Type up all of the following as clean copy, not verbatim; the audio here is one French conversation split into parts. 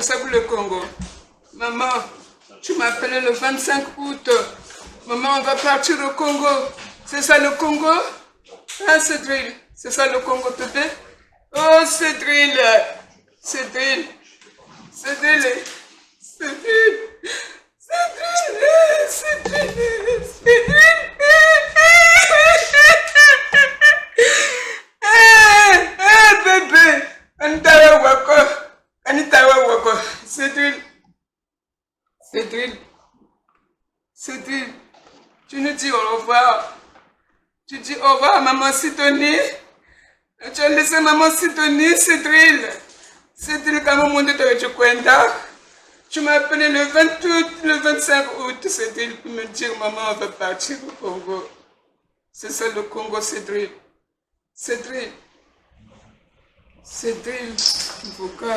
ça pour le Congo. Maman, tu m'as appelé le 25 août. Maman, on va partir au Congo. C'est ça le Congo? Ah, Cédric, c'est ça le Congo, bébé? Oh, Cédric, Cédric, Cédric, Cédric, Cédric, Cédric, Cédric. Bébé, Anitawa Wako, Cédric, Cédric, Cédric, tu nous dis au revoir. Tu dis au revoir à maman Sidonie. Tu as laissé maman Sidonie, Cédric. Cédric, à mon monde de tu cuenta. Tu m'as appelé le 20 août, le 25 août, Cédric, pour me dire maman, on va partir au Congo. C'est ça le Congo, Cédric. Cédric. Cédric, pourquoi?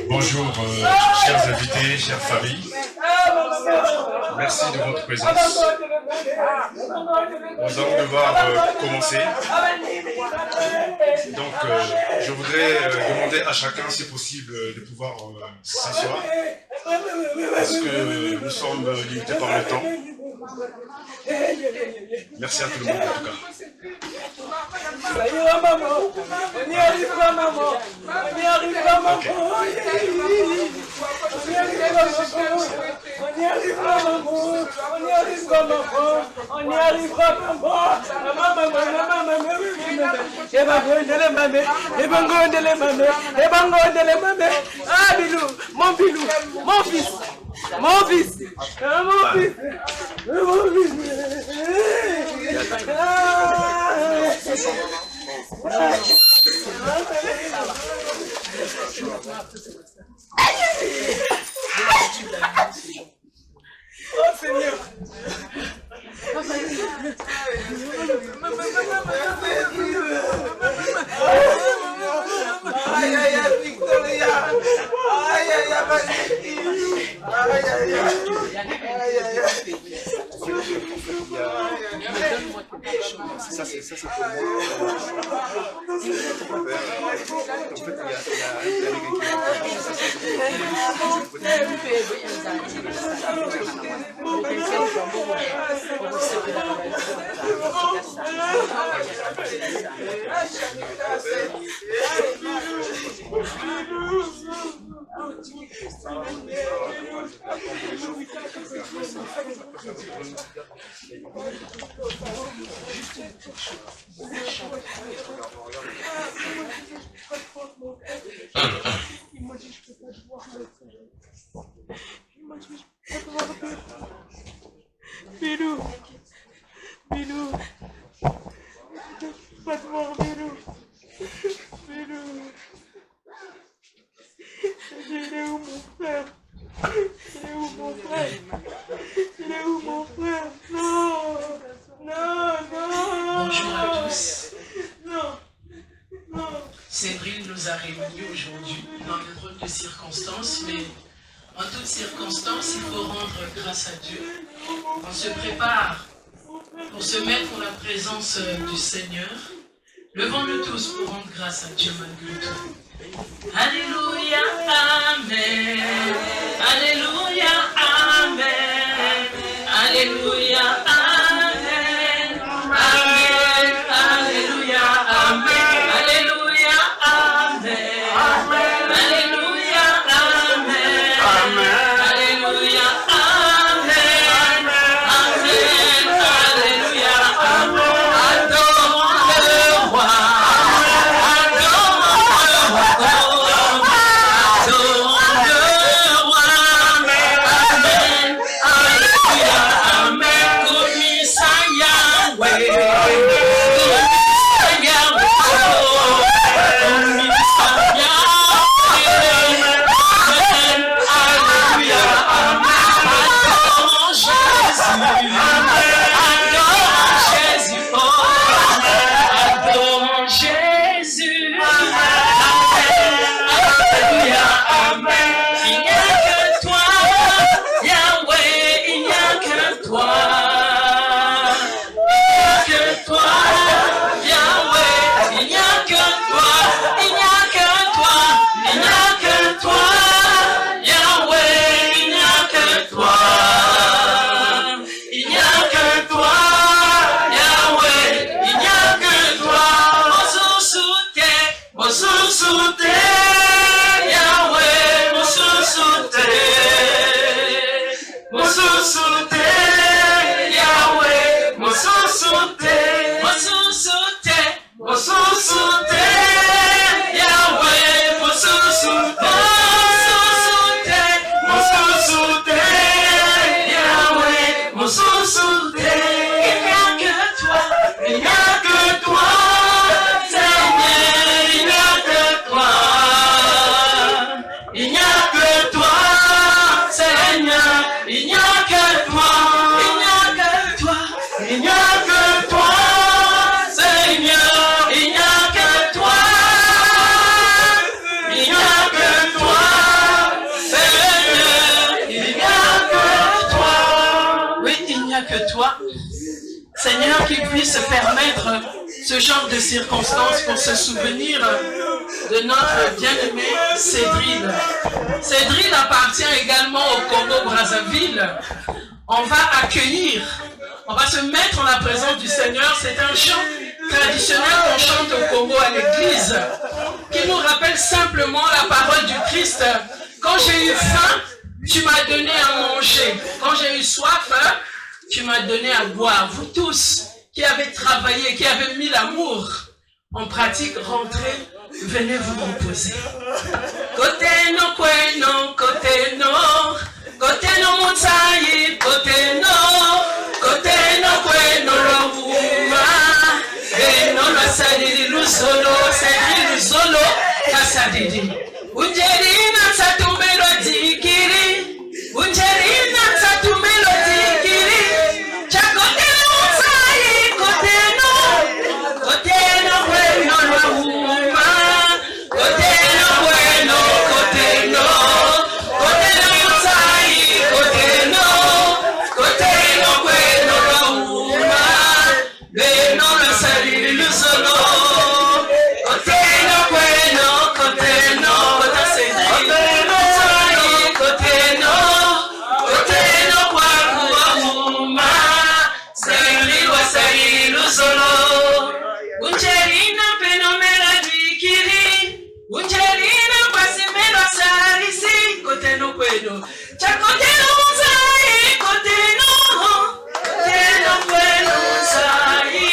Bonjour, chers invités, chères familles. Merci de votre présence. Nous allons devoir commencer. Donc, je voudrais demander à chacun, si possible, de pouvoir s'asseoir. Parce que nous sommes limités par le temps. Merci à tout le monde en tout cas. On y arrivera, maman. On y arrivera, maman. On y arrivera, maman. On y arrivera, maman. On y arrivera, maman. Ah, Bilou, mon fils. Mon fils. Oh Seigneur. Bonjour à tous. Cédrine nous a réunis aujourd'hui dans de drôles de circonstances, mais en toutes circonstances, il faut rendre grâce à Dieu. On se prépare pour se mettre en la présence du Seigneur. Levons-nous tous pour rendre grâce à Dieu malgré tout. Alléluia, Amen. Alléluia, Amen. Alléluia, Amen. Amen. Alléluia, Amen. Alléluia, Amen. Alléluia, Amen. Alléluia, Amen. Amen. Alléluia, Amen. Adorons le roi. Adorons le roi. Adorons le roi. Amen. Alléluia, Amen. Kumisa Yahweh. Kumisa Yahweh. Kumisa Yahweh. Amen. Alléluia, Amen. Adorons Jésus. Adorons Jésus. Oh, adorons Jésus. Amen. Alléluia, Amen. Il n'y a que toi, Yahweh, il n'y a que toi. Il n'y a que toi, Yahweh, il n'y a que toi, il n'y a que toi, il n'y a que toi, Yahweh, il n'y a que toi. Il n'y a que toi, Yahweh, il n'y a que toi. Mon sous-souté, Yahweh, mon sous-souté. Mon sous-souté, Yahweh, mon sous-souté. Mon sous-souté, mon sous-souté, Yahweh, mon sous-souté. Mon sous-souté, Yahweh, mon sous-souté. Il n'y a que toi, il n'y a que toi, Seigneur, il n'y a que toi. Il n'y a que toi, Seigneur, il n'y a que toi, il n'y a que toi, il n'y a que toi, Seigneur, il n'y a que toi, il n'y a que toi, Seigneur, il n'y a que toi. Oui, il n'y a que toi, Seigneur, qui puisse permettre ce genre de circonstances pour se souvenir de notre bien-aimé Cédrine. Cédrine appartient également au Congo-Brazzaville. On va accueillir, on va se mettre en la présence du Seigneur. C'est un chant traditionnel qu'on chante au Congo à l'église, qui nous rappelle simplement la parole du Christ. Quand j'ai eu faim, tu m'as donné à manger. Quand j'ai eu soif, tu m'as donné à boire. Vous tous qui avez travaillé, qui avez mis l'amour en pratique, rentrez, venez vous reposer. Côté no kweno, côté no mutsayi, côté no kweno lobuma. Eno la sadidi lusolo, sadidi lusolo, kasadidi. Unjerina satumelo tikiri, unjerina satumelo tikiri. Chakote no mutsayi, côté no kweno lobuma. Côté no kweno, côté no mutsayi, côté no kweno lobuma. Eno la sadidi lusolo, côté no bueno. Chacotero sai, coteno. Coteno bueno sai.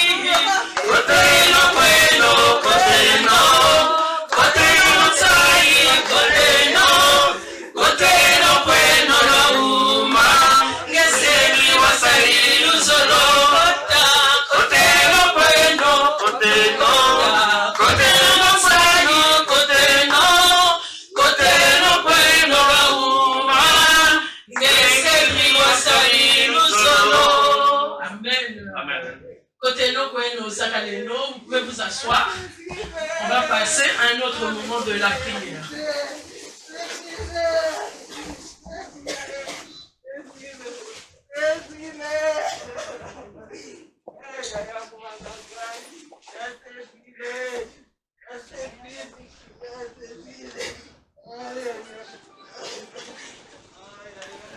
Coteno bueno, coteno. Coteno sai, coteno. Coteno bueno la uma. Ngeseni wasai luzolo. Coteno bueno, coteno. Coteno sai, coteno. Coteno bueno la uma. Ngeseni wasai luzolo. Amen. Amen. Coteno bueno zakaleno, vous pouvez vous asseoir. On va passer à un autre moment de la prière.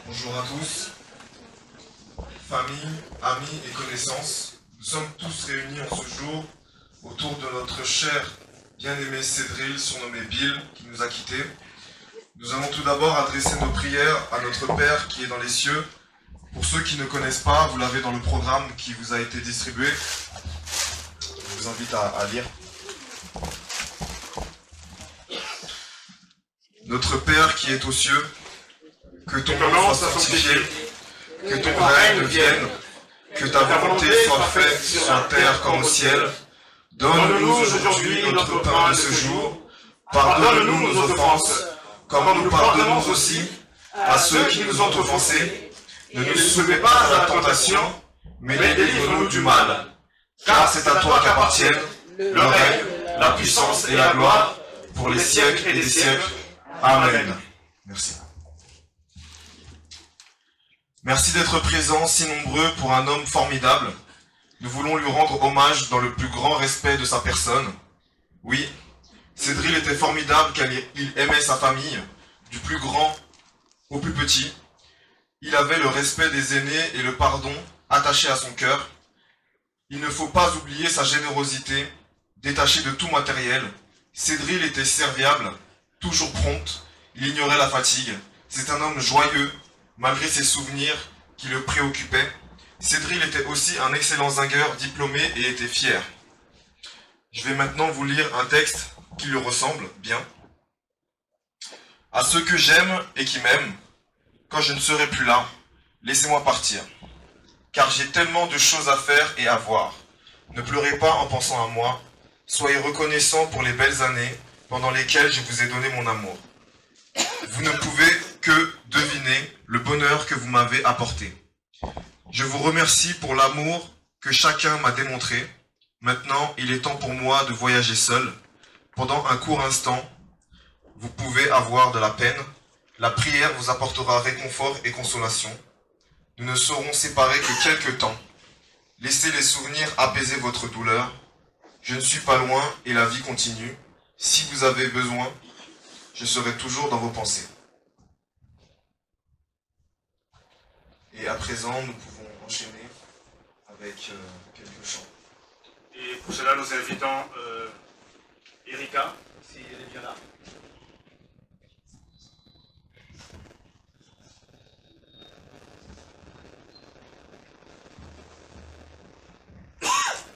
Bonjour à tous, famille, amis et connaissances. Nous sommes tous réunis en ce jour autour de notre cher bien-aimé Cédril, surnommé Bill, qui nous a quittés. Nous allons tout d'abord adresser nos prières à notre Père qui est dans les cieux. Pour ceux qui ne connaissent pas, vous l'avez dans le programme qui vous a été distribué. Je vous invite à lire. Notre Père qui est aux cieux, que ton nom soit sanctifié, que ton règne vienne, que ta volonté soit faite sur la terre comme au ciel. Donne-nous aujourd'hui notre pain de ce jour. Pardonne-nous nos offenses, comme nous pardonnons aussi à ceux qui nous ont offensés. Ne nous soumets pas à la tentation, mais délivre-nous du mal. Car c'est à toi qu'appartiennent le règne, la puissance et la gloire pour les siècles et des siècles. Amen. Merci. Merci d'être présents si nombreux pour un homme formidable. Nous voulons lui rendre hommage dans le plus grand respect de sa personne. Oui, Cédril était formidable car il aimait sa famille, du plus grand au plus petit. Il avait le respect des aînés et le pardon attaché à son cœur. Il ne faut pas oublier sa générosité, détachée de tout matériel. Cédril était serviable, toujours prompt, il ignorait la fatigue. C'est un homme joyeux, malgré ses souvenirs qui le préoccupaient. Cédril était aussi un excellent zingueur diplômé et était fier. Je vais maintenant vous lire un texte qui lui ressemble bien. À ceux que j'aime et qui m'aiment, quand je ne serai plus là, laissez-moi partir. Car j'ai tellement de choses à faire et à voir. Ne pleurez pas en pensant à moi. Soyez reconnaissants pour les belles années pendant lesquelles je vous ai donné mon amour. Vous ne pouvez que deviner le bonheur que vous m'avez apporté. Je vous remercie pour l'amour que chacun m'a démontré. Maintenant, il est temps pour moi de voyager seul. Pendant un court instant, vous pouvez avoir de la peine. La prière vous apportera réconfort et consolation. Nous ne serons séparés que quelques temps. Laissez les souvenirs apaiser votre douleur. Je ne suis pas loin et la vie continue. Si vous avez besoin, je serai toujours dans vos pensées. Et à présent, nous pouvons enchaîner avec quelques chants. Et pour cela, nous invitons Erika, si elle est bien là.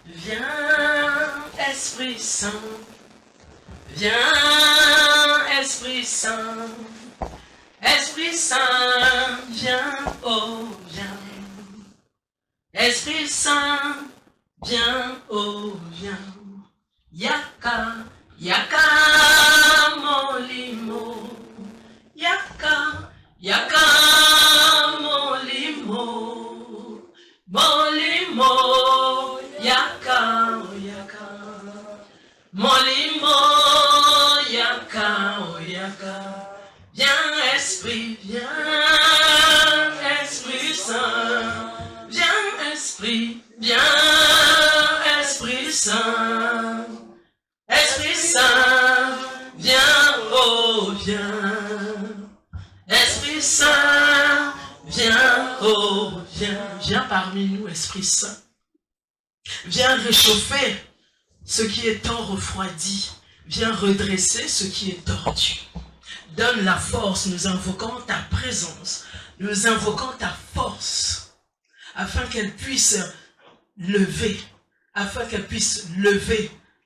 Viens, Esprit Saint, viens, Esprit Saint, Esprit Saint, viens, oh, viens. Esprit Saint, viens, oh, viens. Yaka, yaka, molimo. Yaka, yaka, molimo. Molimo, yaka, oh, yaka. Molimo, yaka, oh, yaka. Viens, Esprit, viens, Esprit Saint. Viens, Esprit, viens, Esprit Saint. Esprit Saint, viens, oh, viens. Esprit Saint, viens, oh, viens. Viens parmi nous, Esprit Saint. Viens réchauffer ce qui est tant refroidi. Viens redresser ce qui est tordu. donne la force, nous invoquons ta présence, nous invoquons ta force, afin qu'elle puisse lever,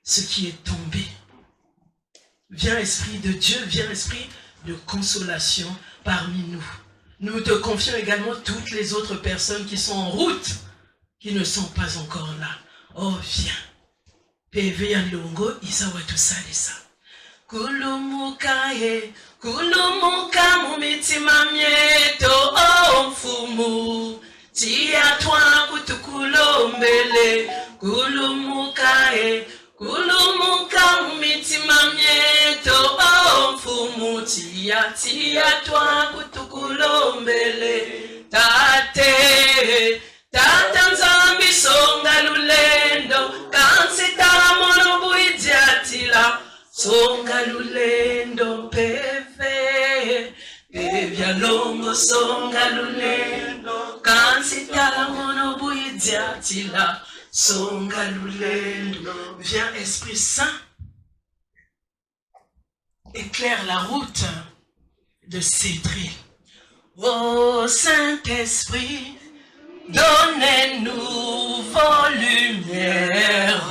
ce qui est tombé. Viens Esprit de Dieu, viens Esprit de consolation parmi nous. Nous te confions également toutes les autres personnes qui sont en route, qui ne sont pas encore là. Oh, viens. PV Yanlongo, Isawa Tusalisa. Kulumukaye, kulumuka mumitima mieto, oh mfumu. Tia twa kutukulombele, kulumukaye, kulumuka mumitima mieto, oh mfumu. Tia twa kutukulombele, tate. Tata nzambi songa lulendo, kansita mono buidiatila, songa lulendo peve, evya longo songa lulendo, kansita mono buidiatila, songa lulendo. Viens Esprit Saint, éclaire la route de Cédric. Oh Saint-Esprit, donnez-nous vos lumières,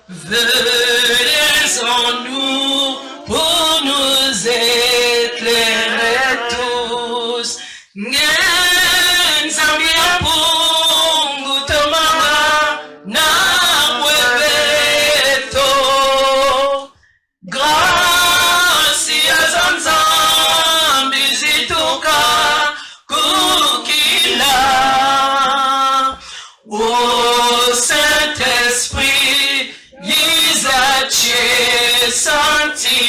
venez en nous pour nous éclairer tous. Nzambia pungu tomama na webeto, gracias Nzambi zituka kukila. Oh Saint-Esprit, yizache santimani,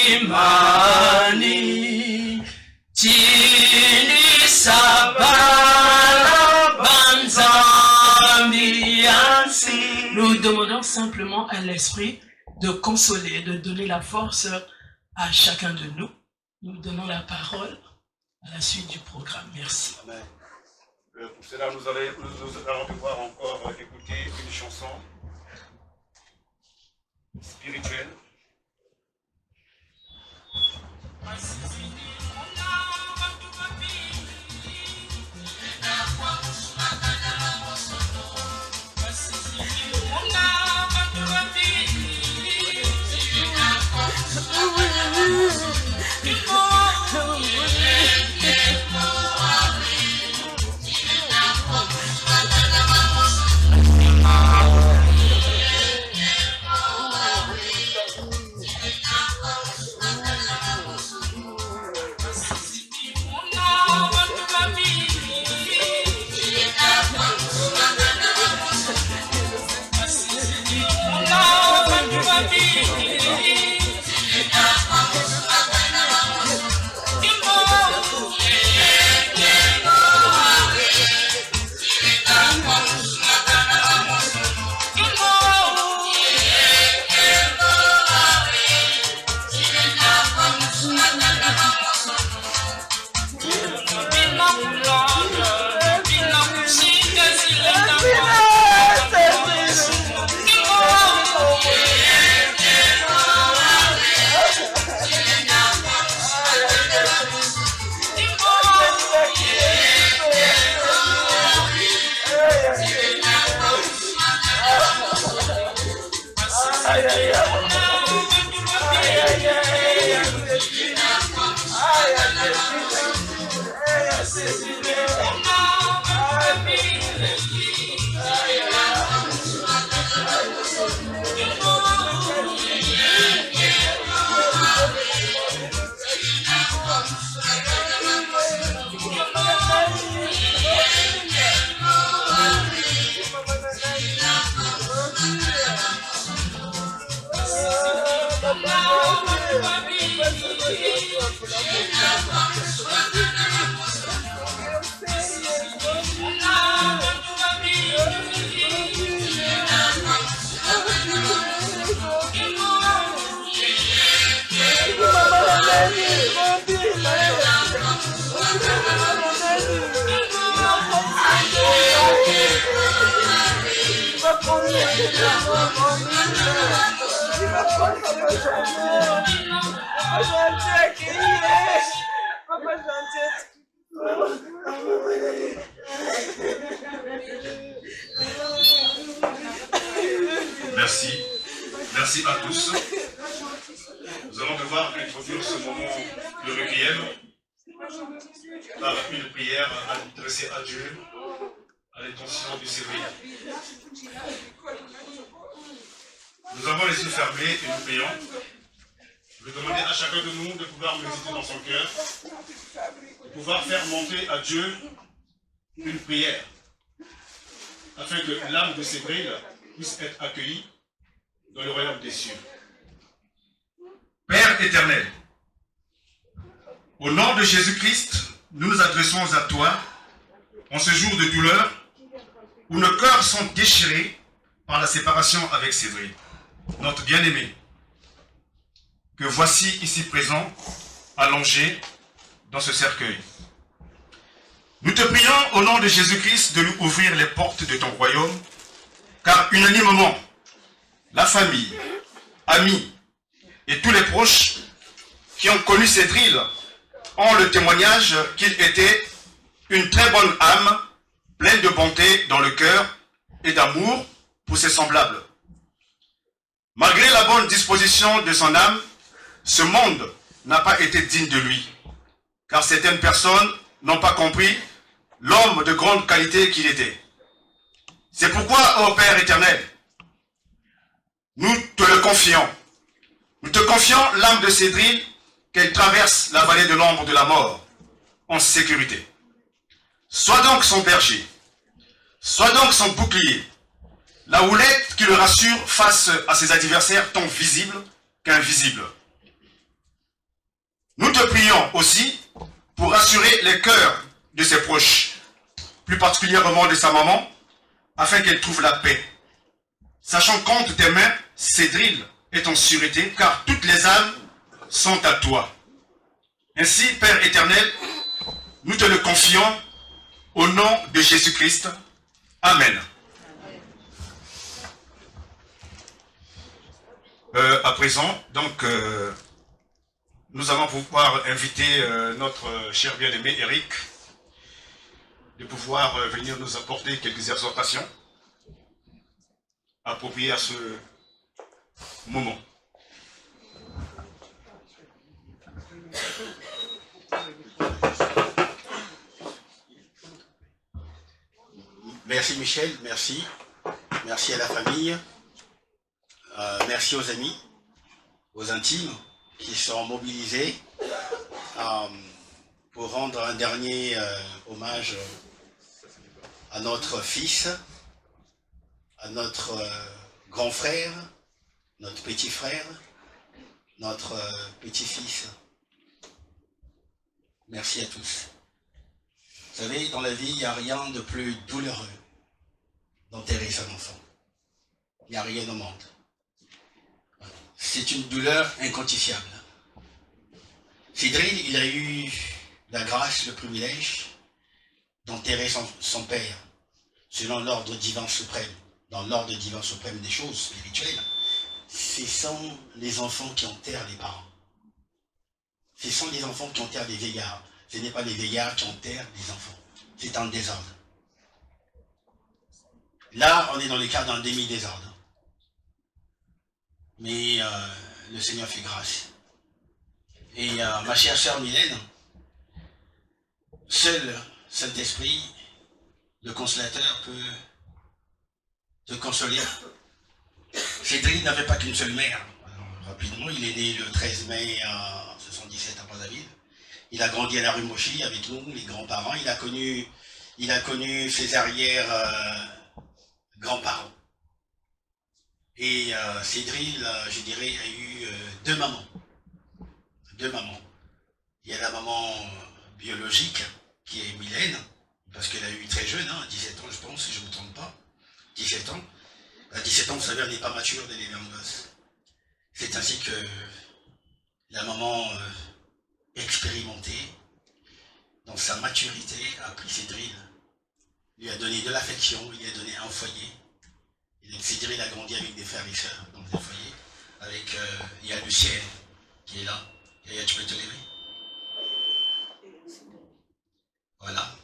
chini sabala banzambi yansi. Nous demandons simplement à l'Esprit de consoler, de donner la force à chacun de nous. Nous donnons la parole à la suite du programme. Merci. Amen. Pour cela, nous allons devoir encore écouter une chanson spirituelle. Merci. Merci à tous. Nous allons devoir introduire ce moment de requiem par une prière adressée à Dieu à l'intention du service. Nous avons les yeux fermés et nous prions. Je vais demander à chacun de nous de pouvoir méditer dans son cœur, de pouvoir faire monter à Dieu une prière, afin que l'âme de Sébril puisse être accueillie dans le royaume des cieux. Père éternel, au nom de Jésus-Christ, nous nous adressons à toi en ce jour de douleur où nos cœurs sont déchirés par la séparation avec Sébril, notre bien-aimé, que voici ici présent, allongé dans ce cercueil. Nous te prions au nom de Jésus-Christ de lui ouvrir les portes de ton royaume, car unanimement, la famille, amis et tous les proches qui ont connu Sébril ont le témoignage qu'il était une très bonne âme, pleine de bonté dans le cœur et d'amour pour ses semblables. Malgré la bonne disposition de son âme, ce monde n'a pas été digne de lui, car certaines personnes n'ont pas compris l'homme de grande qualité qu'il était. C'est pourquoi, ô Père éternel, nous te le confions. Nous te confions l'âme de Sébril, qu'elle traverse la vallée de l'ombre de la mort en sécurité. Sois donc son berger, sois donc son bouclier, la houlette qui le rassure face à ses adversaires tant visibles qu'invisibles. Nous te prions aussi pour rassurer les cœurs de ses proches, plus particulièrement de sa maman, afin qu'elle trouve la paix. Sachant qu'entre tes mains, Sébril est en sûreté, car toutes les âmes sont à toi. Ainsi, Père éternel, nous te le confions au nom de Jésus-Christ. Amen. À présent, donc, nous allons pouvoir inviter notre cher bien-aimé Eric de pouvoir venir nous apporter quelques exhortations appropriées à ce moment. Merci Michel, merci. Merci à la famille. Merci aux amis, aux intimes qui sont mobilisés pour rendre un dernier hommage à notre fils, à notre grand frère, notre petit frère, notre petit-fils. Merci à tous. Vous savez, dans la vie, il n'y a rien de plus douloureux d'enterrer son enfant. Il n'y a rien au monde. C'est une douleur inquantifiable. Sébril, il a eu la grâce, le privilège d'enterrer son père, selon l'ordre divin suprême, dans l'ordre divin suprême des choses spirituelles. Ce sont les enfants qui enterrent les parents. Ce sont les enfants qui enterrent les vieillards. Ce n'est pas les vieillards qui enterrent les enfants. C'est un désordre. Là, on est dans le cas d'un demi-désordre. Mais le Seigneur fait grâce. Et ma chère sœur Mylène, seul Saint-Esprit, le consolateur, peut te consoler. Sébril n'avait pas qu'une seule mère. Alors, rapidement, il est né le 13 mai 1977 à Brazzaville. Il a grandi à la rue Mauchy avec nous, les grands-parents. Il a connu ses arrière-grands-parents. Et Sébril, je dirais, a eu deux mamans. Deux mamans. Il y a la maman biologique, qui est Mylène, parce qu'elle a eu très jeune, 17 ans je pense, si je ne me trompe pas. 17 ans. À 17 ans, vous savez, elle n'est pas mature d'élever un gosse. C'est ainsi que la maman expérimentée, dans sa maturité, a pris Sébril, lui a donné de l'affection, lui a donné un foyer. Et donc Sébril a grandi avec des frères et sœurs dans des foyers. Il y a Lucienne qui est là, Yaya, tu peux te lever? Voilà.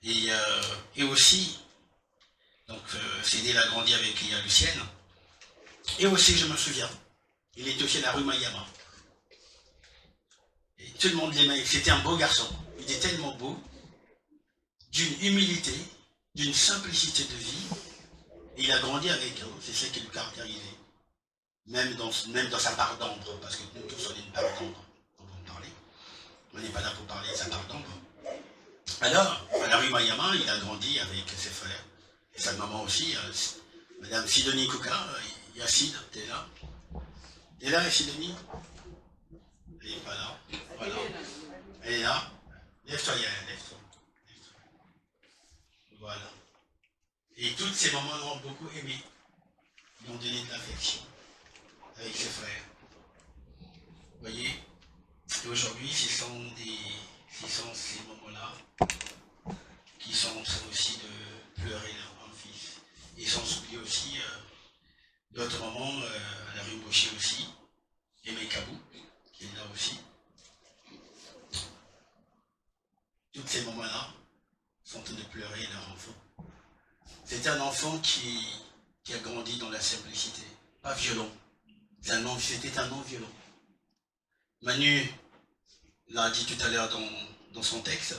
Et aussi, donc Cédric a grandi avec Yaya Lucienne. Et aussi, je me souviens, il était aussi à la rue Mayama. Et tout le monde l'aimait. C'était un beau garçon. Il était tellement beau, d'une humilité, d'une simplicité de vie. Et il a grandi avec, c'est ça qui le caractérisait. Même dans sa part d'ombre, parce que nous tous on est une part d'ombre, quand on parlait. On n'est pas là pour parler de sa part d'ombre. Alors, à la rue Mayama, il a grandi avec ses frères. Et sa maman aussi, Madame Sidonie Kouka, Yacine, t'es là? T'es là, Sidonie? Elle n'est pas là. Voilà. Elle est là. Lève-toi, Yann, lève-toi. Voilà. Et tous ces mamans l'ont beaucoup aimé. Ils ont donné de l'affection avec ses frères. Vous voyez? Et aujourd'hui, ce sont ces moments-là qui sont en train aussi de pleurer leur fils. Et sans oublier aussi d'autres moments à la rue Baucher aussi, et Mekabou, qui est là aussi. Tous ces moments-là sont en train de pleurer leur enfant. C'était un enfant qui a grandi dans la simplicité, pas violent. C'était un non violent. Manu l'a dit tout à l'heure dans son texte.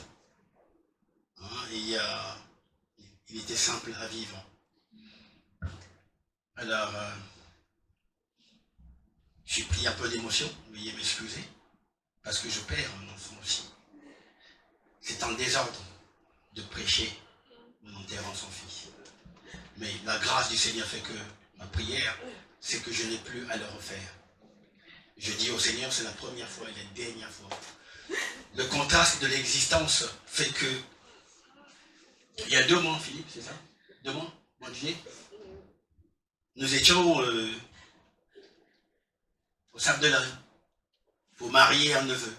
Hein, il était simple à vivre. Alors, j'ai pris un peu d'émotion, veuillez m'excuser, parce que je perds un enfant aussi. C'est un désordre de prêcher en enterrant son fils. Mais la grâce du Seigneur fait que ma prière, c'est que je n'ai plus à le refaire. Je dis au Seigneur, c'est la première fois et la dernière fois. Le contraste de l'existence fait que, il y a 2 mois, Philippe, c'est ça? 2 mois, mois de juillet, nous étions au Sable de la Rue pour marier un neveu.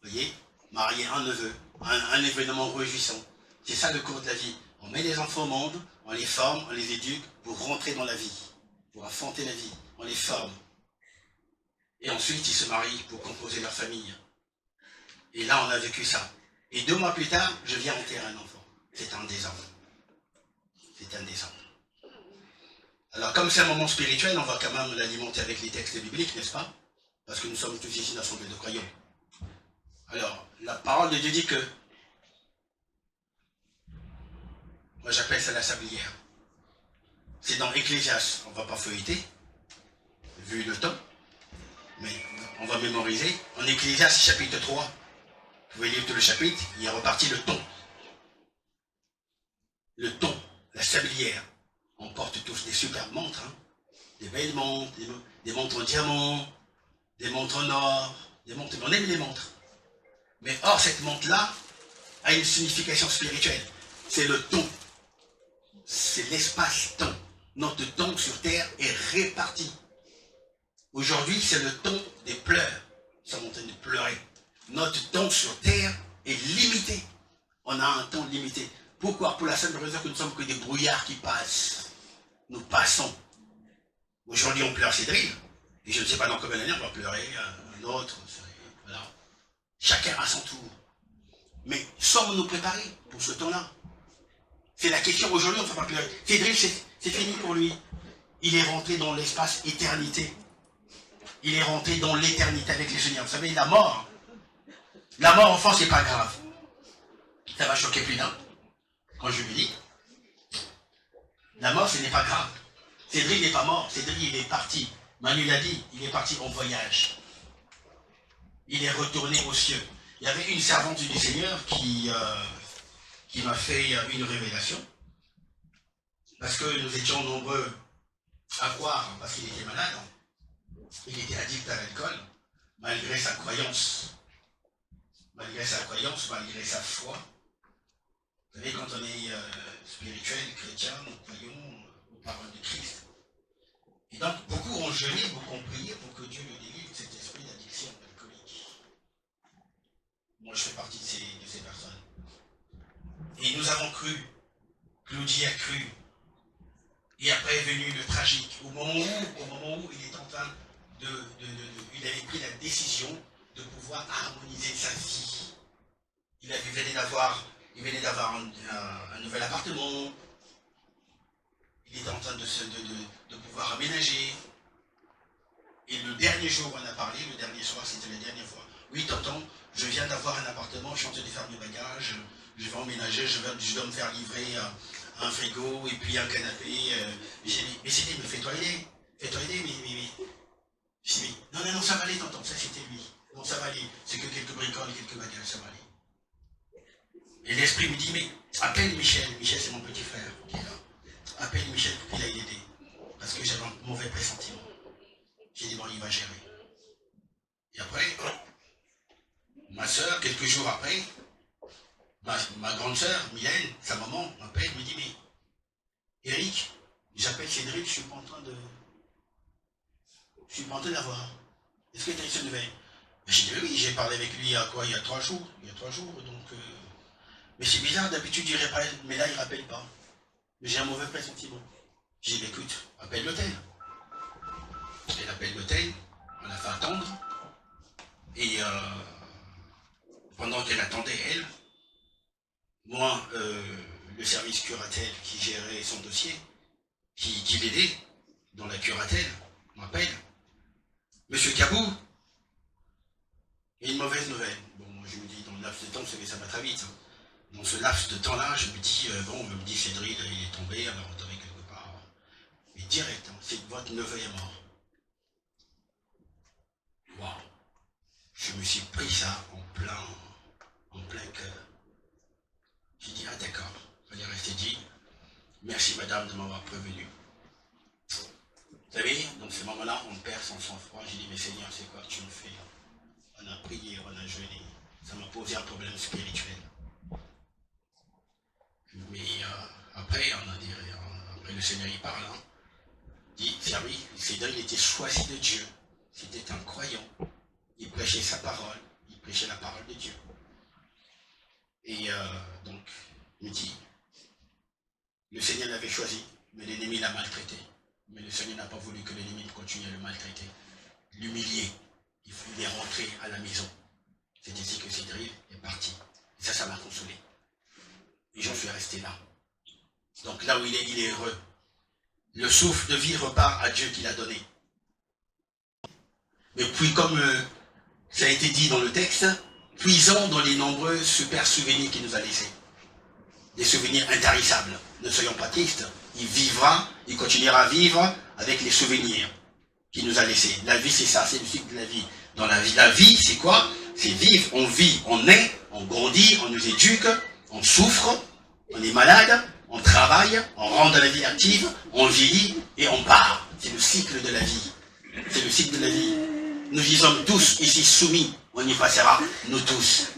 Vous voyez? Marier un neveu, un événement réjouissant. C'est ça le cours de la vie. On met les enfants au monde, on les forme, on les éduque pour rentrer dans la vie, pour affronter la vie. On les forme. Et ensuite, ils se marient pour composer leur famille. Et là, on a vécu ça. Et 2 mois plus tard, je viens enterrer un enfant. C'est un désordre. C'est un désordre. Alors, comme c'est un moment spirituel, on va quand même l'alimenter avec les textes bibliques, n'est-ce pas? Parce que nous sommes tous ici une assemblée de croyants. Alors, la parole de Dieu dit que, moi j'appelle ça la sablière. C'est dans Ecclésiaste, on ne va pas feuilleter, vu le temps, mais on va mémoriser. En Ecclésiaste chapitre 3, vous pouvez lire tout le chapitre, il est reparti le ton. Le ton, la sablière. On porte tous des superbes montres, hein? Des belles montres, des montres en diamant, des montres en or, des montres, on aime les montres. Mais or, cette montre-là a une signification spirituelle. C'est le ton. C'est l'espace-temps. Notre temps sur terre est réparti. Aujourd'hui, c'est le temps des pleurs. Nous sommes en train de pleurer. Notre temps sur terre est limité. On a un temps limité. Pourquoi? Pour la simple raison que nous ne sommes que des brouillards qui passent. Nous passons. Aujourd'hui, on pleure Cédric. Et je ne sais pas dans combien d'années on va pleurer un autre. Voilà. Chacun à son tour. Mais sommes-nous préparés pour ce temps-là? C'est la question. Aujourd'hui, on ne va pas pleurer. Cédric, c'est fini pour lui. Il est rentré dans l'espace éternité. Il est rentré dans l'éternité avec les Seigneurs. Vous savez, la mort, enfant, c'est pas grave. Ça va choquer plus d'un. Quand je lui dis, la mort, ce n'est pas grave. Cédric n'est pas mort. Cédric, il est parti. Manu l'a dit, il est parti en voyage. Il est retourné aux cieux. Il y avait une servante du Seigneur qui m'a fait une révélation. Parce que nous étions nombreux à croire, parce qu'il était malade. Il était addict à l'alcool, malgré sa croyance. Malgré sa croyance, malgré sa foi. Vous savez, quand on est spirituel, chrétien, nous croyons aux paroles de Christ. Et donc, beaucoup ont jeûné, beaucoup ont prié pour que Dieu le délivre de cet esprit d'addiction alcoolique. Moi, je fais partie de ces personnes. Et nous avons cru. Claudie a cru. Et après est venu le tragique. Au moment où il est en train il avait pris la décision décision de pouvoir harmoniser sa vie. Il venait d'avoir un nouvel appartement. Il était en train de pouvoir aménager. Et le dernier jour où on a parlé, le dernier soir, c'était la dernière fois. Oui, tonton, je viens d'avoir un appartement, je suis en train de faire mes bagages, je vais emménager, je dois me faire livrer un frigo et puis un canapé. J'ai dit, mais c'était, mais fais-toi aider, mais. J'ai dit, non, ça va aller, tonton, ça c'était lui. Non, ça va aller, c'est que quelques bricoles, quelques bagages, ça va aller. Et l'esprit me dit, mais appelle Michel, Michel c'est mon petit frère qui est là. Appelle Michel pour qu'il aille l'aider. Parce que j'avais un mauvais pressentiment. J'ai dit, bon, il va gérer. Et après, ma soeur, quelques jours après, ma grande soeur, Mylène, sa maman, m'appelle, me dit, mais Eric, j'appelle Cédric, je suis pas en train d'avoir. Est-ce que tu as eu ce nouvelle? J'ai dit, oui, j'ai parlé avec lui il y a 3 jours. Donc, mais c'est bizarre, d'habitude il rappelle, mais là il rappelle pas. J'ai un mauvais pressentiment. J'ai dit, écoute, appelle l'hôtel. Elle appelle l'hôtel, on l'a fait attendre. Et pendant qu'elle attendait, elle, moi, le service curatelle qui gérait son dossier, qui l'aidait dans la curatelle, m'appelle. Monsieur Cabou, il y a une mauvaise nouvelle. Bon, moi je me dis, dans le laps de temps, vous savez, ça va très vite. Hein. Dans ce laps de temps-là, je me dis, on me dit, Cédric, il est tombé, alors on devait quelque part. Mais direct, hein, c'est que votre neveu est mort. Waouh. Je me suis pris ça en plein cœur. J'ai dit, ah d'accord, il fallait rester dit. Merci madame de m'avoir prévenu. Vous savez, dans ce moment-là, on perd son sang-froid. J'ai dit, mais Seigneur, c'est quoi que tu me fais? On a prié, on a jeûné. Ça m'a posé un problème spirituel. Mais après, après le Seigneur y parle. Hein. Il dit, Cédric était choisi de Dieu. C'était un croyant. Il prêchait sa parole. Il prêchait la parole de Dieu. Et donc, il me dit, le Seigneur l'avait choisi, mais l'ennemi l'a maltraité. Mais le Seigneur n'a pas voulu que l'ennemi continue à le maltraiter. L'humilier. Il est rentré à la maison. C'est ici que Cédric est parti. Et ça m'a consolé. Et j'en suis resté là. Donc là où il est heureux. Le souffle de vie repart à Dieu qui l'a donné. Mais puis comme ça a été dit dans le texte, puisons dans les nombreux super souvenirs qu'il nous a laissés. Des souvenirs intarissables. Ne soyons pas tristes. Il continuera à vivre avec les souvenirs qu'il nous a laissés. La vie, c'est ça, c'est le cycle de la vie. Dans la vie, c'est quoi? C'est vivre, on vit, on est, on grandit, on nous éduque, on souffre, on est malade, on travaille, on rentre dans la vie active, on vieillit et on part. C'est le cycle de la vie. C'est le cycle de la vie. Nous y sommes tous ici soumis. On y passera, nous tous.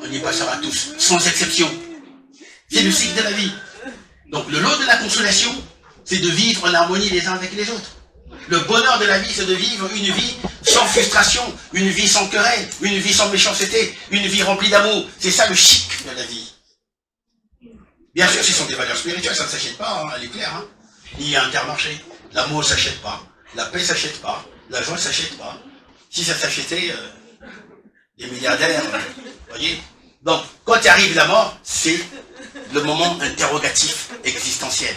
On y passera tous, sans exception. C'est le cycle de la vie. Donc le lot de la consolation, c'est de vivre en harmonie les uns avec les autres. Le bonheur de la vie, c'est de vivre une vie sans frustration, une vie sans querelle, une vie sans méchanceté, une vie remplie d'amour. C'est ça le chic de la vie. Bien sûr, ce sont des valeurs spirituelles, ça ne s'achète pas, hein, elle est claire. Hein. Il y a Intermarché, l'amour ne s'achète pas, la paix ne s'achète pas, la joie ne s'achète pas. Si ça s'achetait, des milliardaires, vous voyez. Donc, quand arrive la mort, c'est le moment interrogatif existentiel.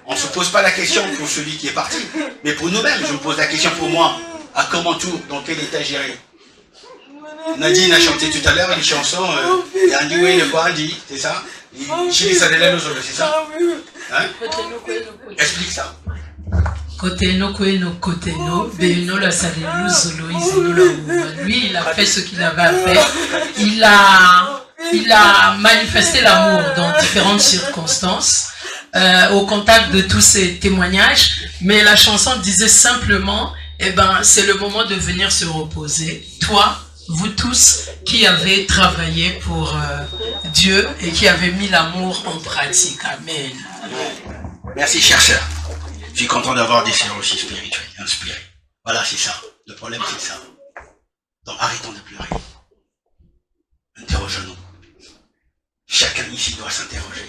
On ne se pose pas la question pour celui qui est parti, mais pour nous-mêmes, je me pose la question pour moi. À comment tout, dans quel état j'irai? Nadine a chanté tout à l'heure une chanson, Yandoué le quoi dit, c'est ça? Chili Sadela Lozolo, c'est ça? Hein? Explique ça. Lui, il a fait ce qu'il avait à faire. Il a manifesté l'amour dans différentes circonstances, au contact de tous ces témoignages. Mais la chanson disait simplement, c'est le moment de venir se reposer. Toi, vous tous qui avez travaillé pour Dieu et qui avez mis l'amour en pratique. Amen. Merci, chère sœur. Je suis content d'avoir des sœurs aussi spirituelles, inspirées. Voilà, c'est ça. Le problème, c'est ça. Donc, arrêtons de pleurer. Interrogeons-nous. Chacun ici doit s'interroger.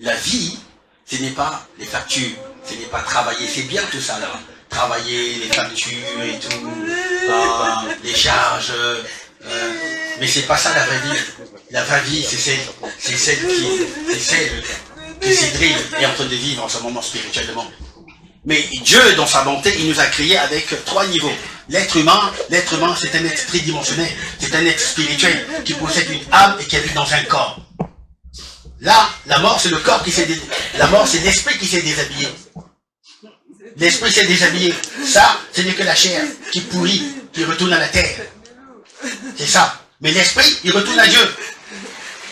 La vie, ce n'est pas les factures, ce n'est pas travailler. C'est bien tout ça, là. Travailler, les factures et tout. des charges. Mais c'est pas ça la vraie vie. La vraie vie, c'est celle que Cédric est en train de vivre en ce moment spirituellement. Mais Dieu, dans sa bonté, il nous a créés avec 3 niveaux. L'être humain, c'est un être tridimensionnel. C'est un être spirituel qui possède une âme et qui habite dans un corps. Là, la mort, c'est le corps qui s'est déshabillé. La mort, c'est l'esprit qui s'est déshabillé. L'esprit s'est déshabillé. Ça, ce n'est que la chair qui pourrit, qui retourne à la terre. C'est ça. Mais l'esprit, il retourne à Dieu.